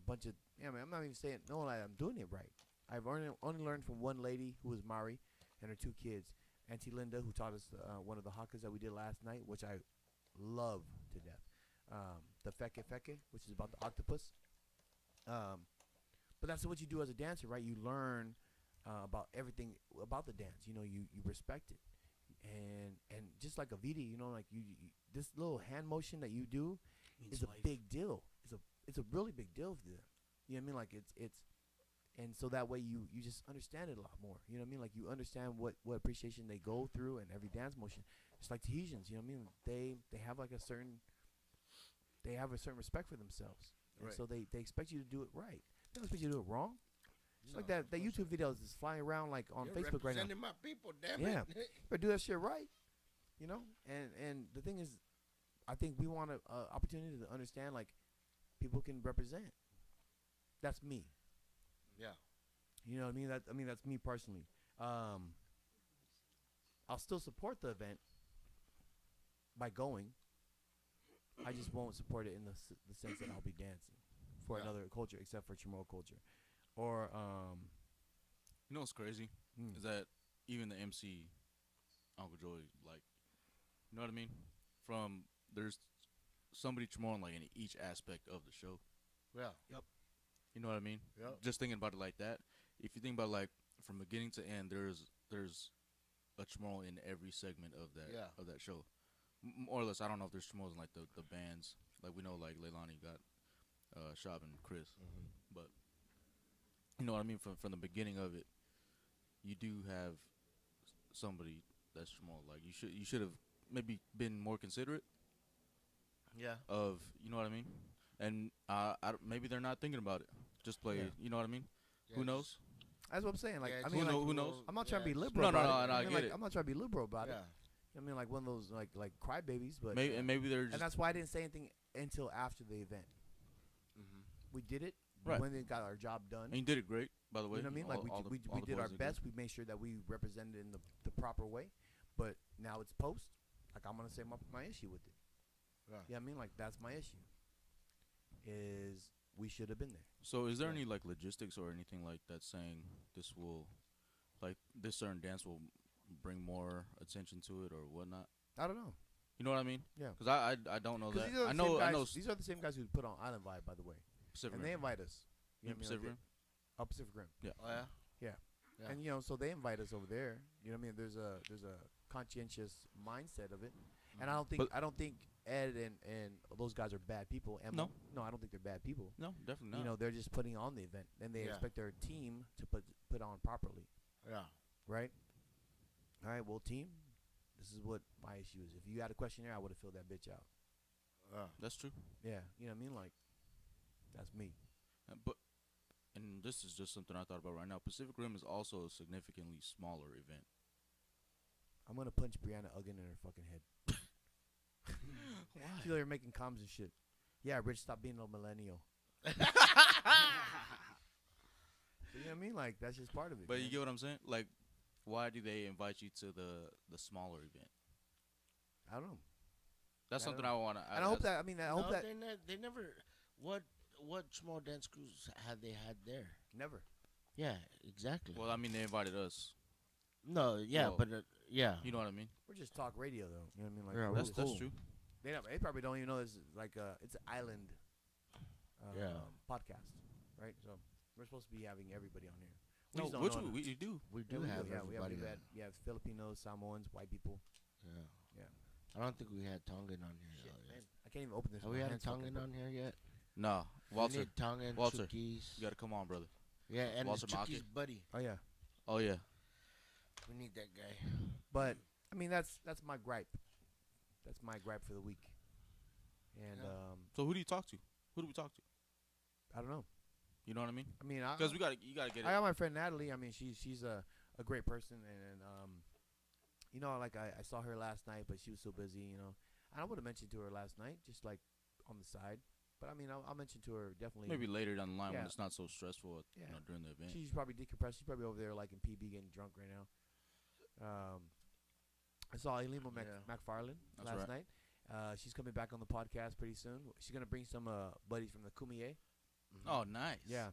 bunch of. Yeah, man, I'm not even saying no. Like I'm doing it right. I've only learned from one lady who was Mari and her 2 kids. Auntie Linda, who taught us one of the hakas that we did last night, which I love to death. The feke feke, which is about the octopus. But that's what you do as a dancer, right? You learn about everything about the dance. You know, you respect it, and just like a vidi, you know, like you this little hand motion that you do Means is a life. big deal. It's a really big deal for them. You know what I mean? Like it's and so that way you just understand it a lot more. You know what I mean? Like you understand what appreciation they go through and every dance motion. It's like Tahitians, you know what I mean? They have like a certain respect for themselves. And Right. so they expect you to do it right. They don't expect you to do it wrong. It's No, like that of course YouTube video is just flying around like on You're Facebook right now. representing my people, damn Yeah. it. You better do that shit right. You know? And the thing is, I think we want an opportunity to understand like people can represent. That's me. Yeah. You know what I mean? That's me personally. I'll still support the event by going. I just won't support it in the sense that I'll be dancing for Yeah. another culture except for Chamorro culture. Or You know what's crazy is that even the MC, Uncle Joey, like, you know what I mean? From there's somebody Chamorro like in each aspect of the show. Yeah. You know what I mean? Yep. Just thinking about it like that. If you think about like from beginning to end, there's a Chamorro in every segment of that show. More or less, I don't know if there's Chamorros in like the bands. Like we know like Leilani got Shab and Chris, but you know what I mean. From the beginning of it, you do have somebody that's Chamorro. Like you should have maybe been more considerate Yeah. of, you know what I mean. And maybe they're not thinking about it. Just play, Yeah. you know what I mean? Yeah, Who just- knows? that's what I'm saying. Like yeah, I just mean, Who like, knows? I'm not trying to be Yeah, liberal. No, about no, it. I mean, get like, it. I'm not trying to be liberal about Yeah. it. I mean, like one of those like crybabies, but Maybe they're and just that's why I didn't say anything until after the event. Mm-hmm. We did it. Right. We went and got our job done. and you did it great, by the way. You know what I mean? Like we all the did our boys best. We made sure that we represented it in the proper way. But now it's post. Like I'm gonna say my issue with it. Yeah. Yeah, I mean, like that's my issue. Is we should have been there. So is there Yeah. any like logistics or anything like that saying this will, like this certain dance will bring more attention to it or whatnot? I don't know. You know what I mean? Yeah. Because I don't know that. These are the I same know guys, these are the same guys who put on Island Vibe, by the way, Pacific and they Rim. invite us. You know what I mean? Pacific Like Rim? Pacific Rim. Oh yeah. Yeah. And so they invite us over there. You know what I mean? There's a conscientious mindset of it, and I don't think Ed and those guys are bad people. Emma, no, I don't think they're bad people. No, definitely not. You know, they're just putting on the event, and they Yeah. expect their team to put on properly, Yeah. right? All right, well, team, this is what my issue is. If you had a questionnaire, I would have filled that bitch out. That's true. Yeah, you know what I mean? Like, that's me. But and this is just something I thought about right now. Pacific Rim is also a significantly smaller event. I'm gonna punch Brianna Uggan in her fucking head. She's over here making comms and shit. Yeah, Rich, stop being a millennial. You know what I mean? Like, that's just part of it. But you man. get what I'm saying? Like, why do they invite you to the smaller event? I don't know. That's I don't something I want to. And I hope that. I mean, I hope No, that they never. What small dance crews have they had there? never. Yeah, exactly. Well, I mean, they invited us. no, yeah, well, but yeah. You know what I mean? We're just talk radio though. You know what I mean? Like, Yeah, we're That's cool. true. They probably don't even know this is like it's an island Yeah. podcast, right? So we're supposed to be having everybody on here. No, just don't which know we do. We Yeah, do we have yeah, everybody. we have Filipinos, Samoans, white people. Yeah. Yeah. I don't think we had Tongan on here. Shit, though, man. yet. I can't even open this. Have with we my had a hands fucking Tongan hurt. on here yet? No, We Walter. need Tongan, Walter. Chukis. You gotta come on, brother. Yeah, and Walter Chuki's Maki. buddy. Oh yeah, Oh yeah. We need that guy. but I mean that's my gripe. That's my gripe for the week. And Yeah. So who do you talk to? Who do we talk to? I don't know. You know what I mean? I mean, Because you gotta get I it. got my friend Natalie. I mean, she's a great person, and you know, like I saw her last night, but she was so busy, you know. And I would have mentioned to her last night, just like on the side. But I mean, I'll mention to her definitely. Maybe later down the line when Yeah. it's not so stressful, Yeah. during the event. She's probably decompressed. She's probably over there like in PB getting drunk right now. I saw Elima Yeah. McFarlane That's last right. night. She's coming back on the podcast pretty soon. She's gonna bring some buddies from the Kumiye. Oh, nice. Yeah.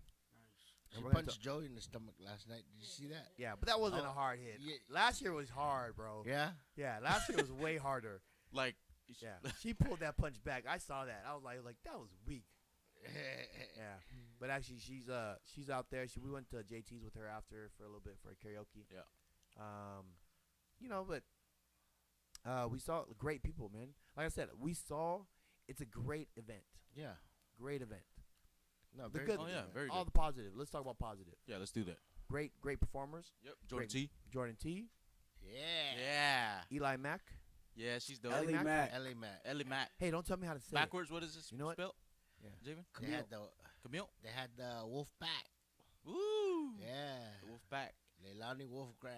She we're gonna punched Joey in the stomach last night. Did you see that? Yeah, but that wasn't Oh, a hard hit. yeah. Last year was hard, bro. Yeah. Yeah, last year was way harder. Like, Yeah, she pulled that punch back. I saw that. I was like that was weak. Yeah, but actually, she's out there. We went to JT's with her after for a little bit for a karaoke. Yeah. But we saw great people, man. Like I said, it's a great event. Yeah. Great event. No, The very good. Oh, yeah, very all good. the positive. Let's talk about positive. yeah, let's do that. Great performers. Yep. Jordan Great. T. Jordan T. Yeah. Yeah. Eli Mack. Yeah, she's dope. Ellie Mack? Mack. Ellie Matt. Ellie Mack. Hey, don't tell me how to say Backwards, what is this You know what? spelled? Yeah. Javen? They had the Camille? wolf pack. Woo! Yeah. The Wolf Pack. Leilani Wolf Grab.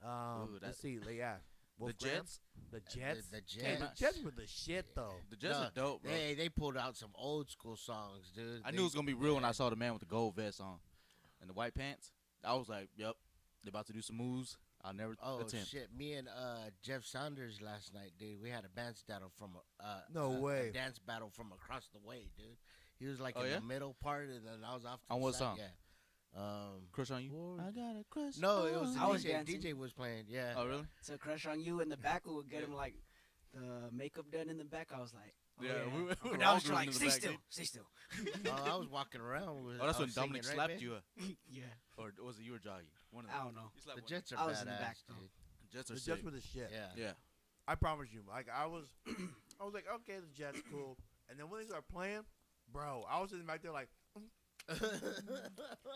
it. Ooh, Let's see. Yeah. The Wolf Graham? Jets? The Jets. The Hey, the Jets. Jets were the shit though. The Jets No, are dope, bro. They pulled out some old school songs, dude. I knew it was going to be real when I saw the man with the gold vest on and the white pants. I was like, yep, they're about to do some moves I'll never Oh attempt. shit! Me and Jeff Saunders last night, dude. We had a dance battle from No way. a dance battle from across the way, dude. He was like Oh, in yeah? the middle part, and then I was off. To On the what side. song? Yeah. Crush on you? Lord. I got a crush. No, it was the I was DJ. dancing. DJ was playing. Yeah. Oh, really? To crush on you in the back, we would get him like the makeup done in the back. I was like, oh, Yeah, we were And all I was grooving like, in the stay back, still, dude. stay still. I was walking around. With, Oh, that's I when was Dominic singing, slapped right, you. Yeah, Or was it you or Joggy? One of I them. don't know. You slapped The one. Jets are I badass, was in the back, though. dude. Jets are The sick. Jets were the shit. Yeah. Yeah. I promise you. Like I was like, okay, the Jets cool. And then when they started playing, bro, I was sitting back there like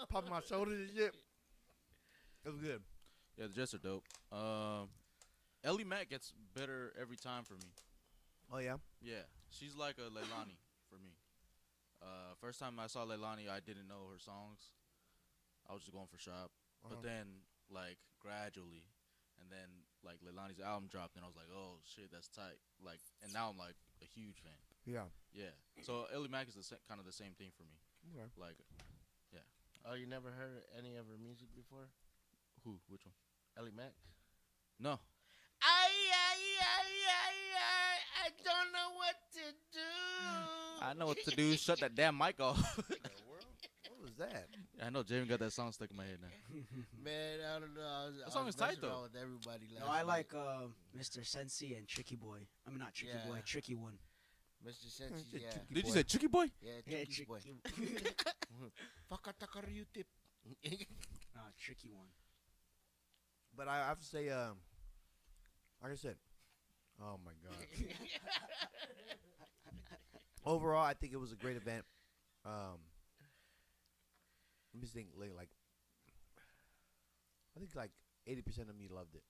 popping my shoulders and shit. It was good. Yeah, the Jets are dope. Ellie Mack gets better every time for me. Oh yeah. Yeah, she's like a Leilani for me. First time I saw Leilani, I didn't know her songs. I was just going for shop. But then, like, gradually, and then, like, Leilani's album dropped, and I was like, oh, shit, that's tight. Like, and now I'm, like, a huge fan. Yeah. Yeah. So, Ellie Mack is kind of the same thing for me. Okay. Like, Oh, you never heard any of her music before? who? Which one? Ellie Mack. No. I don't know what to do. I know what to do. Shut that damn mic off. What was that? I know Javen got that song stuck in my head now. Man, I don't know. That song is tight, messing around though. With everybody No, last I night. like Mr. Sensi and Tricky Boy. I mean, not Tricky Yeah. Boy, Tricky One. Mr. Sensi. Said Yeah, Tricky Did Boy. you say Tricky Boy? yeah, Yeah, Tricky boy. Fakatakaryutip. Tricky One. But I have to say, like I said, oh my god. Overall, I think it was a great event. Let me think. Like, I think like 80% of me loved it.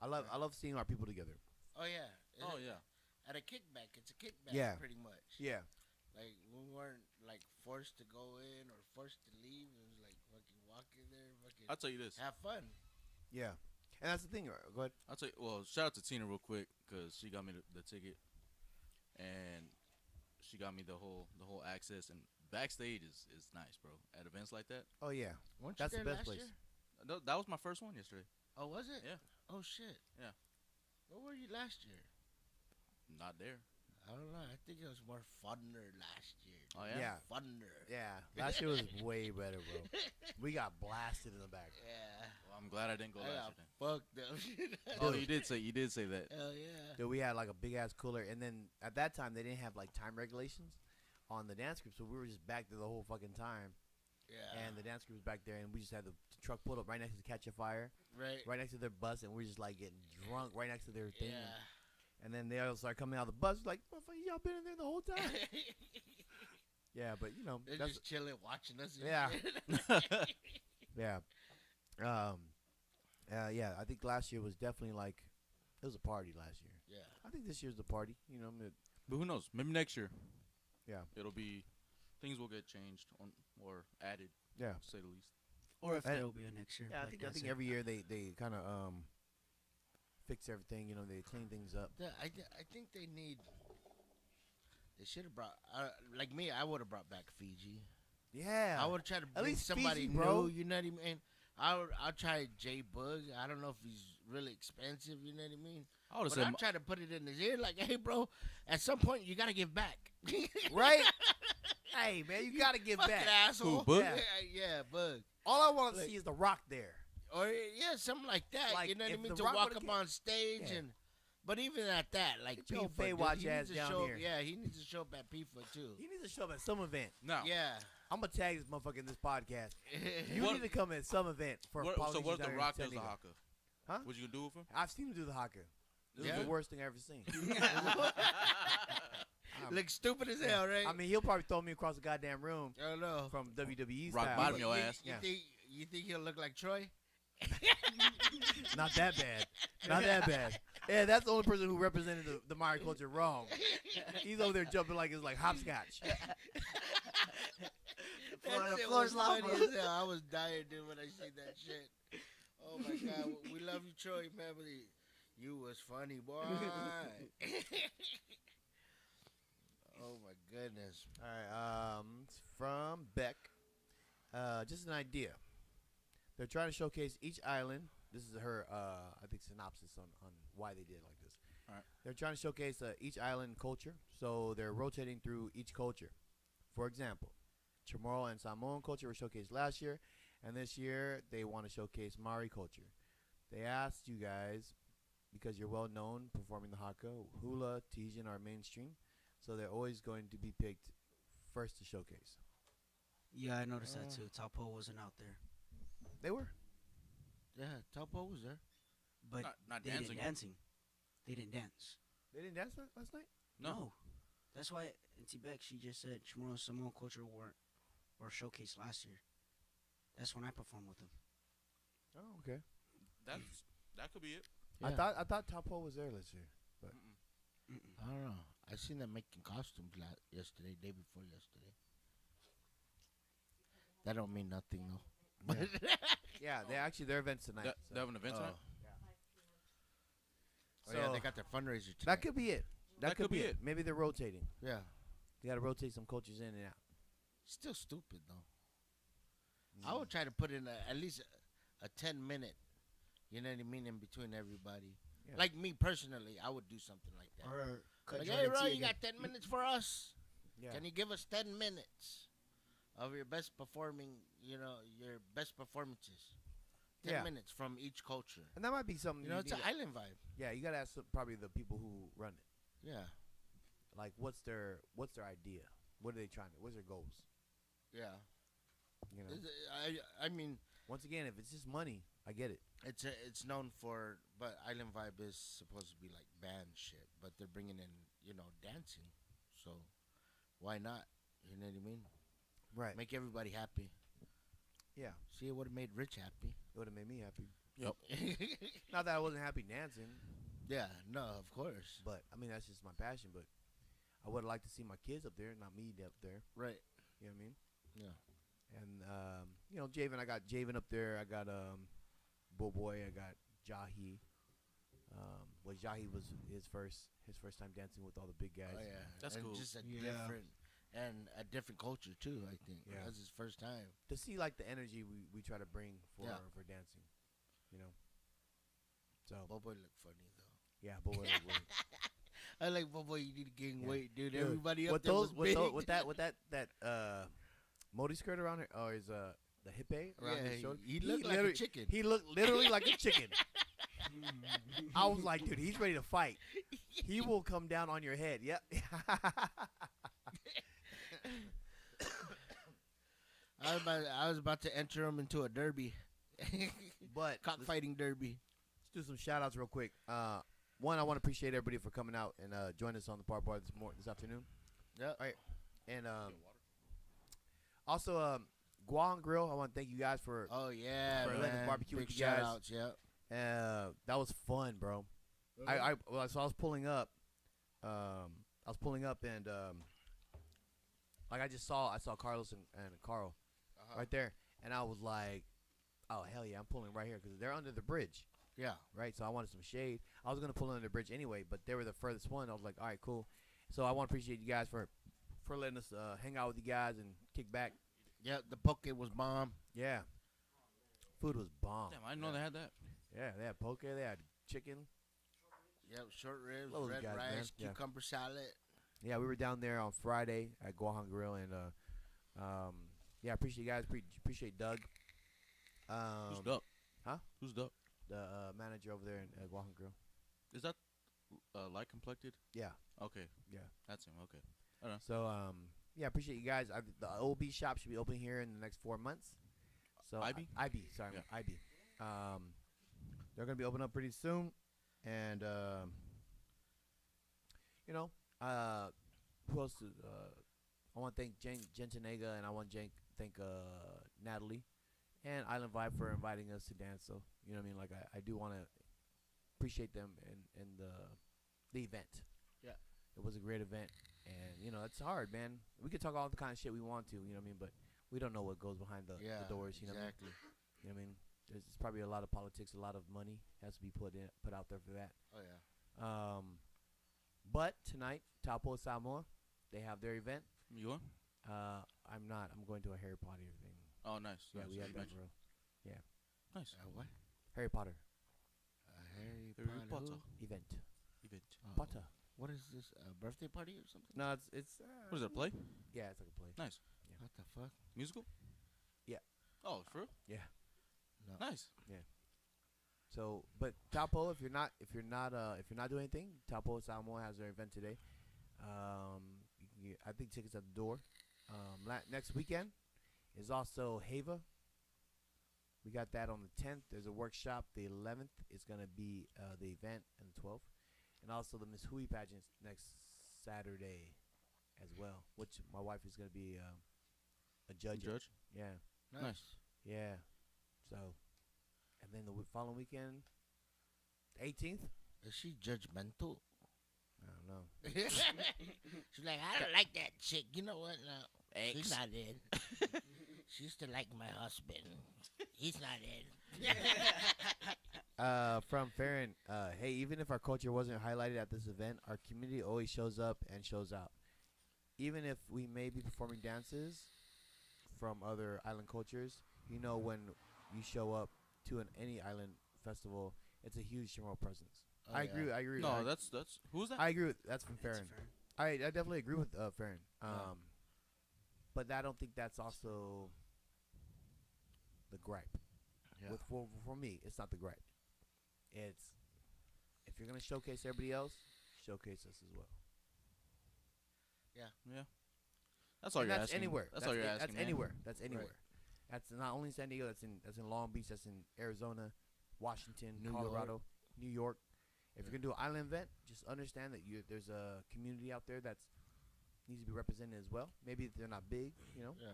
I love seeing our people together. Oh yeah. Oh, yeah. At a kickback, it's a kickback. Yeah. Pretty much. Yeah. Like we weren't like forced to go in or forced to leave. It was like fucking walk in there, fucking I'll tell you this. have fun. Yeah. And that's the thing. Go ahead. I'll tell you, well, shout out to Tina real quick because she got me the ticket, and she got me the whole access, and backstage is nice, bro. At events like that, Oh yeah. Weren't That's you the there best last place. year? no, that was my first one yesterday. Oh, was it? Yeah. Oh shit. Yeah. Where were you last year? Not there. I don't know. I think it was more funner last year. Oh dude. yeah. Yeah. Funner. Yeah. Last year was way better, bro. We got blasted in the back. Yeah. Well, I'm glad I didn't go I last got year. fucked up. Then. Oh, you did say that. Hell yeah. Dude, we had like a big ass cooler, and then at that time they didn't have like time regulations on the dance group, so we were just back there the whole fucking time. Yeah. And the dance group was back there, and we just had the truck pulled up right next to Catch a Fire, right. right next to their bus, and we're just like getting drunk right next to their thing. Yeah. And then they all start coming out of the bus, like, motherfucker, y'all been in there the whole time. Yeah, but you know, They're that's just chilling, watching us. And Yeah. shit. yeah. Yeah, I think last year was definitely like it was a party last year. Yeah. I think this year's the party. You know, But who knows? Maybe next year. Yeah. It'll be things will get changed or added. Yeah. To say the least. Or if And- there will be a next year. Yeah, I like think I said. every year they kind of fix everything. You know, they clean things up. I think they need. They should have brought. Like me, I would have brought back Fiji. Yeah, I would have tried to At bring least somebody Fiji, bro. new. You know what I mean? I'll try J Bug. I don't know if he's really expensive. You know what I mean? I would have But said I'll try to put it in his ear, like, hey, bro, at some point you gotta give back. Right? Hey, man, you gotta give Fucking back. asshole. Who, Bug? Yeah. Yeah, Bug. All I want to Like- see is the Rock there. Or yeah, something like that. Like, you know what I if mean? The To Rock walk would've up came- on stage Yeah. and. But even at that, like Get your PIFA, dude, Baywatch he ass needs to down show here. Up, yeah, he needs to show up at PIFA too. He needs to show up at some event. no. Yeah. I'm gonna tag this motherfucker in this podcast. You What- need to come at some event for So politicians what if down the here in Rock does the Chattanooga. haka? Huh? What you gonna do with him? I've seen him do the haka. This Yeah? is the worst thing I've ever seen. Looks stupid as hell, right? I mean, he'll probably throw me across the goddamn room I don't know. from WWE Rock style. bottom your You- ass. You, Yeah. you think he'll look like Troy? Not that bad. Not that bad. Yeah, that's the only person who represented the Maori culture wrong. He's over there jumping like it's like hopscotch. That shit floor's was lava. funny as hell. I was dying, dude, when I seen that shit. Oh my god, we love you, Troy family. You was funny, boy. Oh my goodness. All right, it's from Beck. Just an idea. They're trying to showcase each island. This is her, I think, synopsis on why they did it like this. All right. They're trying to showcase each island culture, so they're rotating through each culture. For example, Chamorro and Samoan culture were showcased last year, and this year they want to showcase Maori culture. They asked you guys, because you're well known performing the haka, hula, Tahitian are mainstream, so they're always going to be picked first to showcase. Yeah, I noticed that too. Taupo wasn't out there, They were. Yeah, Topo was there. but Not they dancing. didn't dancing. They didn't dance. They didn't dance last night? No. That's why in Tibet she just said Chamorro Samoan culture were showcased last year. That's when I performed with them. Oh, okay. That could be it. I thought Taupo was there last year. Mm-mm. I don't know. I seen them making costumes yesterday, day before yesterday. That don't mean nothing though. Yeah, their events tonight. They have an event tonight. Oh yeah, So- they got their fundraiser tonight. that could be it. That could be it. Maybe they're rotating. Yeah. They got to rotate some cultures in and out. Still stupid though. I would try to put in at least a 10-minute, you know what I mean, in between everybody. Yeah. Like me personally, I would do something like that. Or cut Like, Jordan hey, bro, T you got again. 10 minutes for us? Yeah. Can you give us 10 minutes of your best performing, your best performances? 10 Yeah. minutes from each culture. And that might be something. You know, it's an need to- island vibe. Yeah, you got to ask probably the people who run it. Yeah. Like, what's their idea? What are they trying to? What's their goals? Yeah. You know. I mean, Once again, if it's just money, I get it. it's known for, but Island Vibe is supposed to be like band shit, but they're bringing in, dancing. So why not? You know what I mean? Right. Make everybody happy. Yeah. See, it would have made Rich happy. It would have made me happy. Yep. Not that I wasn't happy dancing, Yeah, no, of course. but I mean that's just my passion. But I would like to see my kids up there, not me up there. Right. You know what I mean? Yeah. And Javen, I got Javen up there. I got Boy, I got Jahi. Jahi was his first time dancing with all the big guys. Oh yeah, That's and cool. Just Yeah. a different culture too. I think. Yeah. That's his first time. To see like the energy we try to bring for Yeah. for dancing, you know. So Boboy looked funny though. yeah, Boy. I like Boboy. You need to gain Yeah. weight, dude. Dude, Everybody up with there those was big. with that modi skirt around her or his the hippie around Yeah, his shoulder. he looked like a literally- chicken. He looked literally like a chicken. I was like, dude, he's ready to fight. He will come down on your head. Yep. I was about to enter him into a derby, But cockfighting derby. let's do some shout outs real quick. One, I want to appreciate everybody for coming out and joining us on the ParBar this afternoon. Yeah. All right. And also, Guan Grill, I want to thank you guys for Oh yeah, For man. letting us barbecue Big with you guys. shout-outs, yeah. that was fun, bro. So I was pulling up. And like I saw Carlos and Carl Uh-huh. right there, and I was like, oh hell yeah, I'm pulling right here because they're under the bridge, Yeah. right? So I wanted some shade. I was gonna pull under the bridge anyway, but they were the furthest one. I was like, all right, cool. So I want to appreciate you guys for letting us hang out with you guys and kick back. Yeah, the poke was bomb. Yeah, food was bomb. Damn, I didn't know they had that. Yeah, they had poke, they had chicken. Yep, short ribs, Love those red guys, man. rice, Yeah. cucumber salad. Yeah, we were down there on Friday at Guahan Grill, and yeah, appreciate you guys. Appreciate Doug. Who's Doug? Huh? Who's Doug? The manager over there at Guahan Grill. Is that light complected? Yeah. Okay. Yeah. That's him. Okay. I don't know. So yeah, appreciate you guys. The OB shop should be open here in the next 4 months. So IB? IB, sorry, Yeah. IB. They're gonna be opening up pretty soon, and you know, who else? I want to thank Jen Tenega, and I want to thank Natalie and Island Vibe for inviting us to dance. So you know what I mean. Like I do want to appreciate them and the event. Yeah. It was a great event, and you know it's hard, man. We could talk all the kind of shit we want to, you know what I mean, but we don't know what goes behind the doors, you know exactly. what I mean? You know what I mean? There's probably a lot of politics, a lot of money has to be put out there for that. Oh yeah. But tonight, Taupo Samoa, they have their event. You on? I'm not. I'm going to a Harry Potter thing. Oh, nice. Yeah, nice. we have You that, mentioned. bro. Nice. What? Harry Potter Harry Harry Potter. Potter. event. Event. Potter. What is this? A birthday party or something? No, it's. What is it? Play? Yeah, it's like a play. Nice. What the fuck? Musical? Yeah. Oh, for real? Yeah. No. Nice. So, but Taupo, if you're not doing anything, Taupo Samoa has their event today. You can get, I think, tickets at the door. Next weekend is also Hava. We got that on the 10th. There's a workshop. The 11th is gonna be the event, and the 12th, and also the Miss Hui pageant next Saturday, as well. Which my wife is gonna be a judge. at. Judge? Yeah. Nice. Yeah. So, and then the following weekend, 18th. Is she judgmental? I don't know. She's like, I don't like that chick. You know what? No, she's Ex. not in. She used to like my husband. He's not in. From Farron, hey, even if our culture wasn't highlighted at this event, our community always shows up and shows out. Even if we may be performing dances from other island cultures, you know, when you show up to any island festival, it's a huge Chamorro presence. Oh, I yeah. agree. I agree. No, that's who's that? I agree with that's from That's Farron. fair. I definitely agree with Farron. Yeah. But I don't think that's also the gripe. Yeah. With for me, it's not the gripe. It's if you're gonna showcase everybody else, showcase us as well. Yeah. That's all And you're that's asking. anywhere. That's all you're asking. That's man. anywhere. That's anywhere. That's not only San Diego. That's in Long Beach. That's in Arizona, Washington, New Colorado, New York. If Yeah. you're gonna do an island event, just understand that there's a community out there that's needs to be represented as well. Maybe they're not big, you know. Yeah.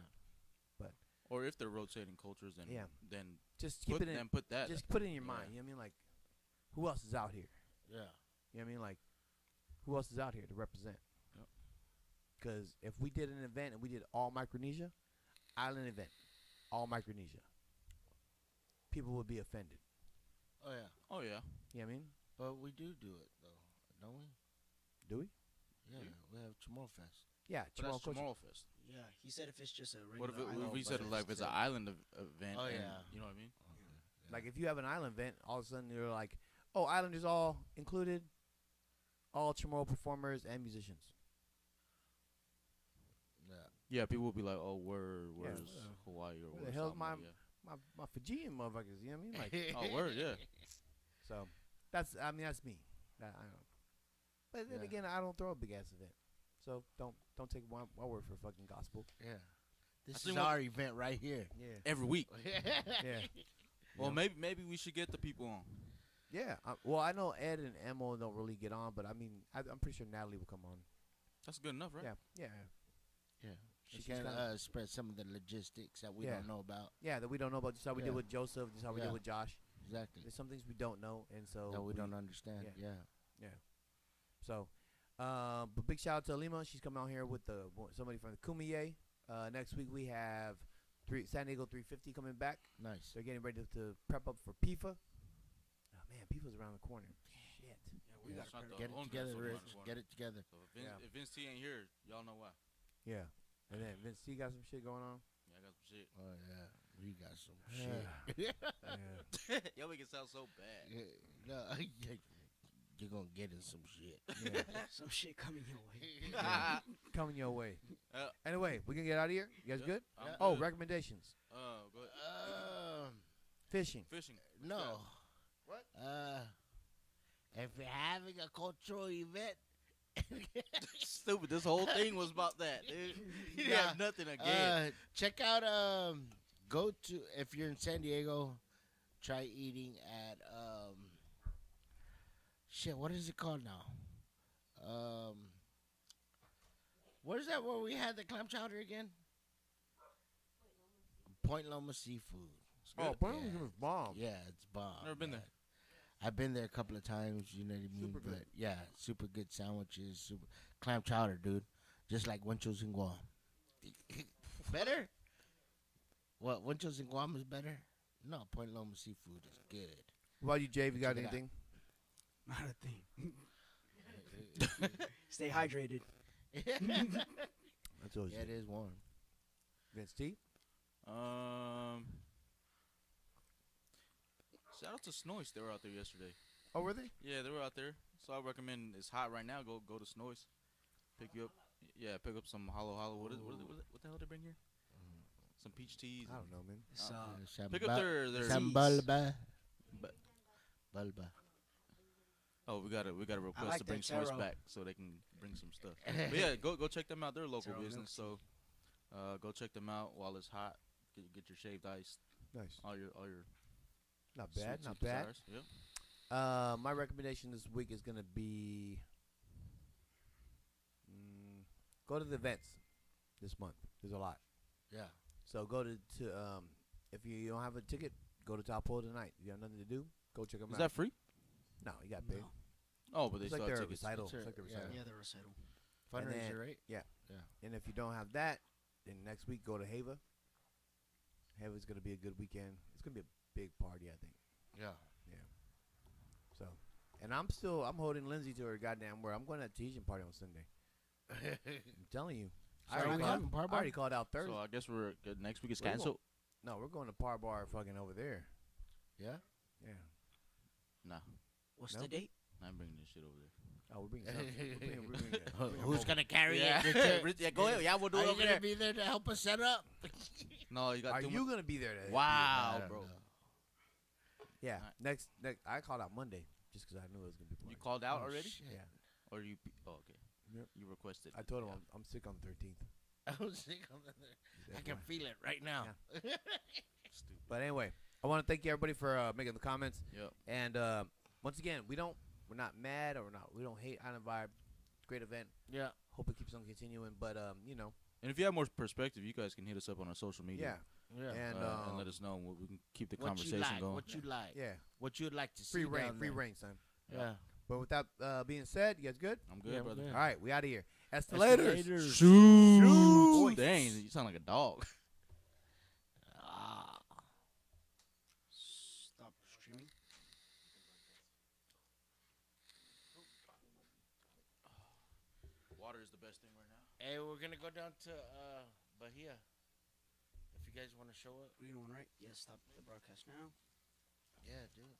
Or if they're rotating cultures, then Yeah. then Just keep put it in. and put that. Just put it in your Yeah. mind. You know what I mean? Like, who else is out here? Yeah. You know what I mean? Like, who else is out here to represent? Yep. Because if we did an event and we did all Micronesia, island event, all Micronesia, people would be offended. Oh yeah. Oh yeah. You know what I mean? But we do it though, don't we? Do we? Yeah. We have Chamorro Fest. Yeah, But that's Chamorro culture. Tomorrow Fest. Yeah, he said if it's just a regular What if island we said fest, like if it's an then- island event? Oh, and- yeah. You know what I mean? Like if you have an island event, all of a sudden you're like, oh, Islanders all included, all Chamorro performers and musicians. Yeah. Yeah, people will be like, oh, where's Yeah. Hawaii or Where the where's hell's Samoa? My Fijian motherfuckers, you know what I mean? Like, Yeah. Oh, word, yeah. so that's that's me. That I don't. But then Yeah. again, I don't throw a big ass event, so don't take my word for fucking gospel. Yeah. This seen is one- our event right here. Yeah, Every week. yeah, Well, know? maybe we should get the people on. yeah. Well, I know Ed and Emma don't really get on, but I mean, I'm pretty sure Natalie will come on. That's good enough, right? Yeah. Yeah. She She's can kinda- spread some of the logistics that we Yeah. don't know about. Yeah, that we don't know about. Just how we Yeah. did with Joseph, just how we did Yeah. with Josh. Exactly. There's some things we don't know, and so That we don't understand. yeah. Yeah. So, but big shout out to Alima. She's coming out here with somebody from the Kumiye. Next week we have San Diego 350 coming back. Nice. They're getting ready to prep up for PIFA. Oh man, PIFA's around the corner. Shit. Yeah, we got gotta prep Get it together, Rich. Get it together. So Yeah. if Vince T ain't here, y'all know why. Yeah. And then Vince T got some shit going on. Yeah, I got some shit. Oh yeah. We got some shit. Y'all make it sound so bad. No, you're gonna get in some shit. Yeah. Some shit coming your way. Coming your way. Uh, Anyway, we can get out of here. You guys Yeah, good? I'm Oh, good. recommendations. Go ahead. Fishing. Fishing. No. What? If you're having a cultural event, Stupid. This whole thing was about that, dude. You didn't have nothing again. check out go to if you're in San Diego, try eating at shit, what is it called now? What is that where we had the clam chowder again? Point Loma Seafood. It's good. Oh, Point Loma was bomb. Yeah, it's bomb. Never been there. I've been there a couple of times, you know what I mean? Super good. But yeah, super good sandwiches, super clam chowder, dude. Just like Winchell's in Guam. Better? What, Winchell's in Guam is better? No, Point Loma Seafood is good. What about you, Jay? Have you got Check it out. anything? Not a thing. Stay hydrated. That's always Yeah, it is warm. Vince T. Shout out to Snoise. They were out there yesterday. Oh, were they? Yeah, they were out there. So I recommend. It's hot right now. Go to Snoise. Pick you up. Yeah, pick up some hollow. What the hell they bring here? Some peach teas. I don't know, man. It's, Pick up their Sambalba. But- Balba. Oh, we gotta request like to bring that Snoise taro. back so they can bring some stuff. But yeah, go check them out. They're a local Taro milk business, so go check them out while it's hot. Get your shaved ice. Nice. All your Not bad. sweet Not bad. desires. Yep. My recommendation this week is gonna be go to the events this month. There's a lot. Yeah. So go to if you don't have a ticket, go to Top Hole tonight. If you have nothing to do, go check them Is out. that free? No, you got paid. No. Oh, but they It's like still their have tickets. recital. It's It's like their yeah. recital. Yeah, the recital. And Fundraiser, then- right? And if you don't have that, then next week go to Hava. Hava's gonna be a good weekend. It's gonna be a big party, I think. Yeah. So, and I'm holding Lindsay to her goddamn word. I'm going to a teaching party on Sunday. I'm telling you. So are we having I ParBar? already called out Thursday. So I guess we're next week is We're going- canceled. No, we're going to ParBar fucking over there. Yeah? Yeah. Nah, What's Nope. the date? I'm bringing this shit over there. Oh, we're bringing something. We're bringing it. Who's going to carry Yeah, it? Richard? yeah, go ahead. Yeah, we'll do Are it you over going there. to be there to help us set up? No, you got Are too you much. going to be there? To Wow, I don't bro. know. Yeah. Alright. Next, I called out Monday just because I knew it was going to be You party. called out Oh, already, shit. Yeah. or you? Oh, okay. Yep. You requested. I told him yeah. I'm sick on the 13th. I was sick of it. I can feel it right now. Stupid. But anyway, I want to thank you everybody for making the comments. Yep. And once again, we're not mad or we don't hate Island Vibe. Great event. Yeah. Hope it keeps on continuing. But you know, And if you have more perspective, you guys can hit us up on our social media. yeah, Yeah. and let us know. And we can keep the what conversation you like, going. what you like, yeah, what you'd like to see free reign, down free there. reign, son. Yeah. But with that being said, you guys good? I'm good, Yeah, I'm brother. good. All right, we out of here. Escalators. Shoot. Dang, you sound like a dog. Stop streaming. Water is the best thing right now. Hey, we're gonna go down to Bahia. If you guys want to show up, Green one, right? Yes, stop the broadcast now. yeah, do it.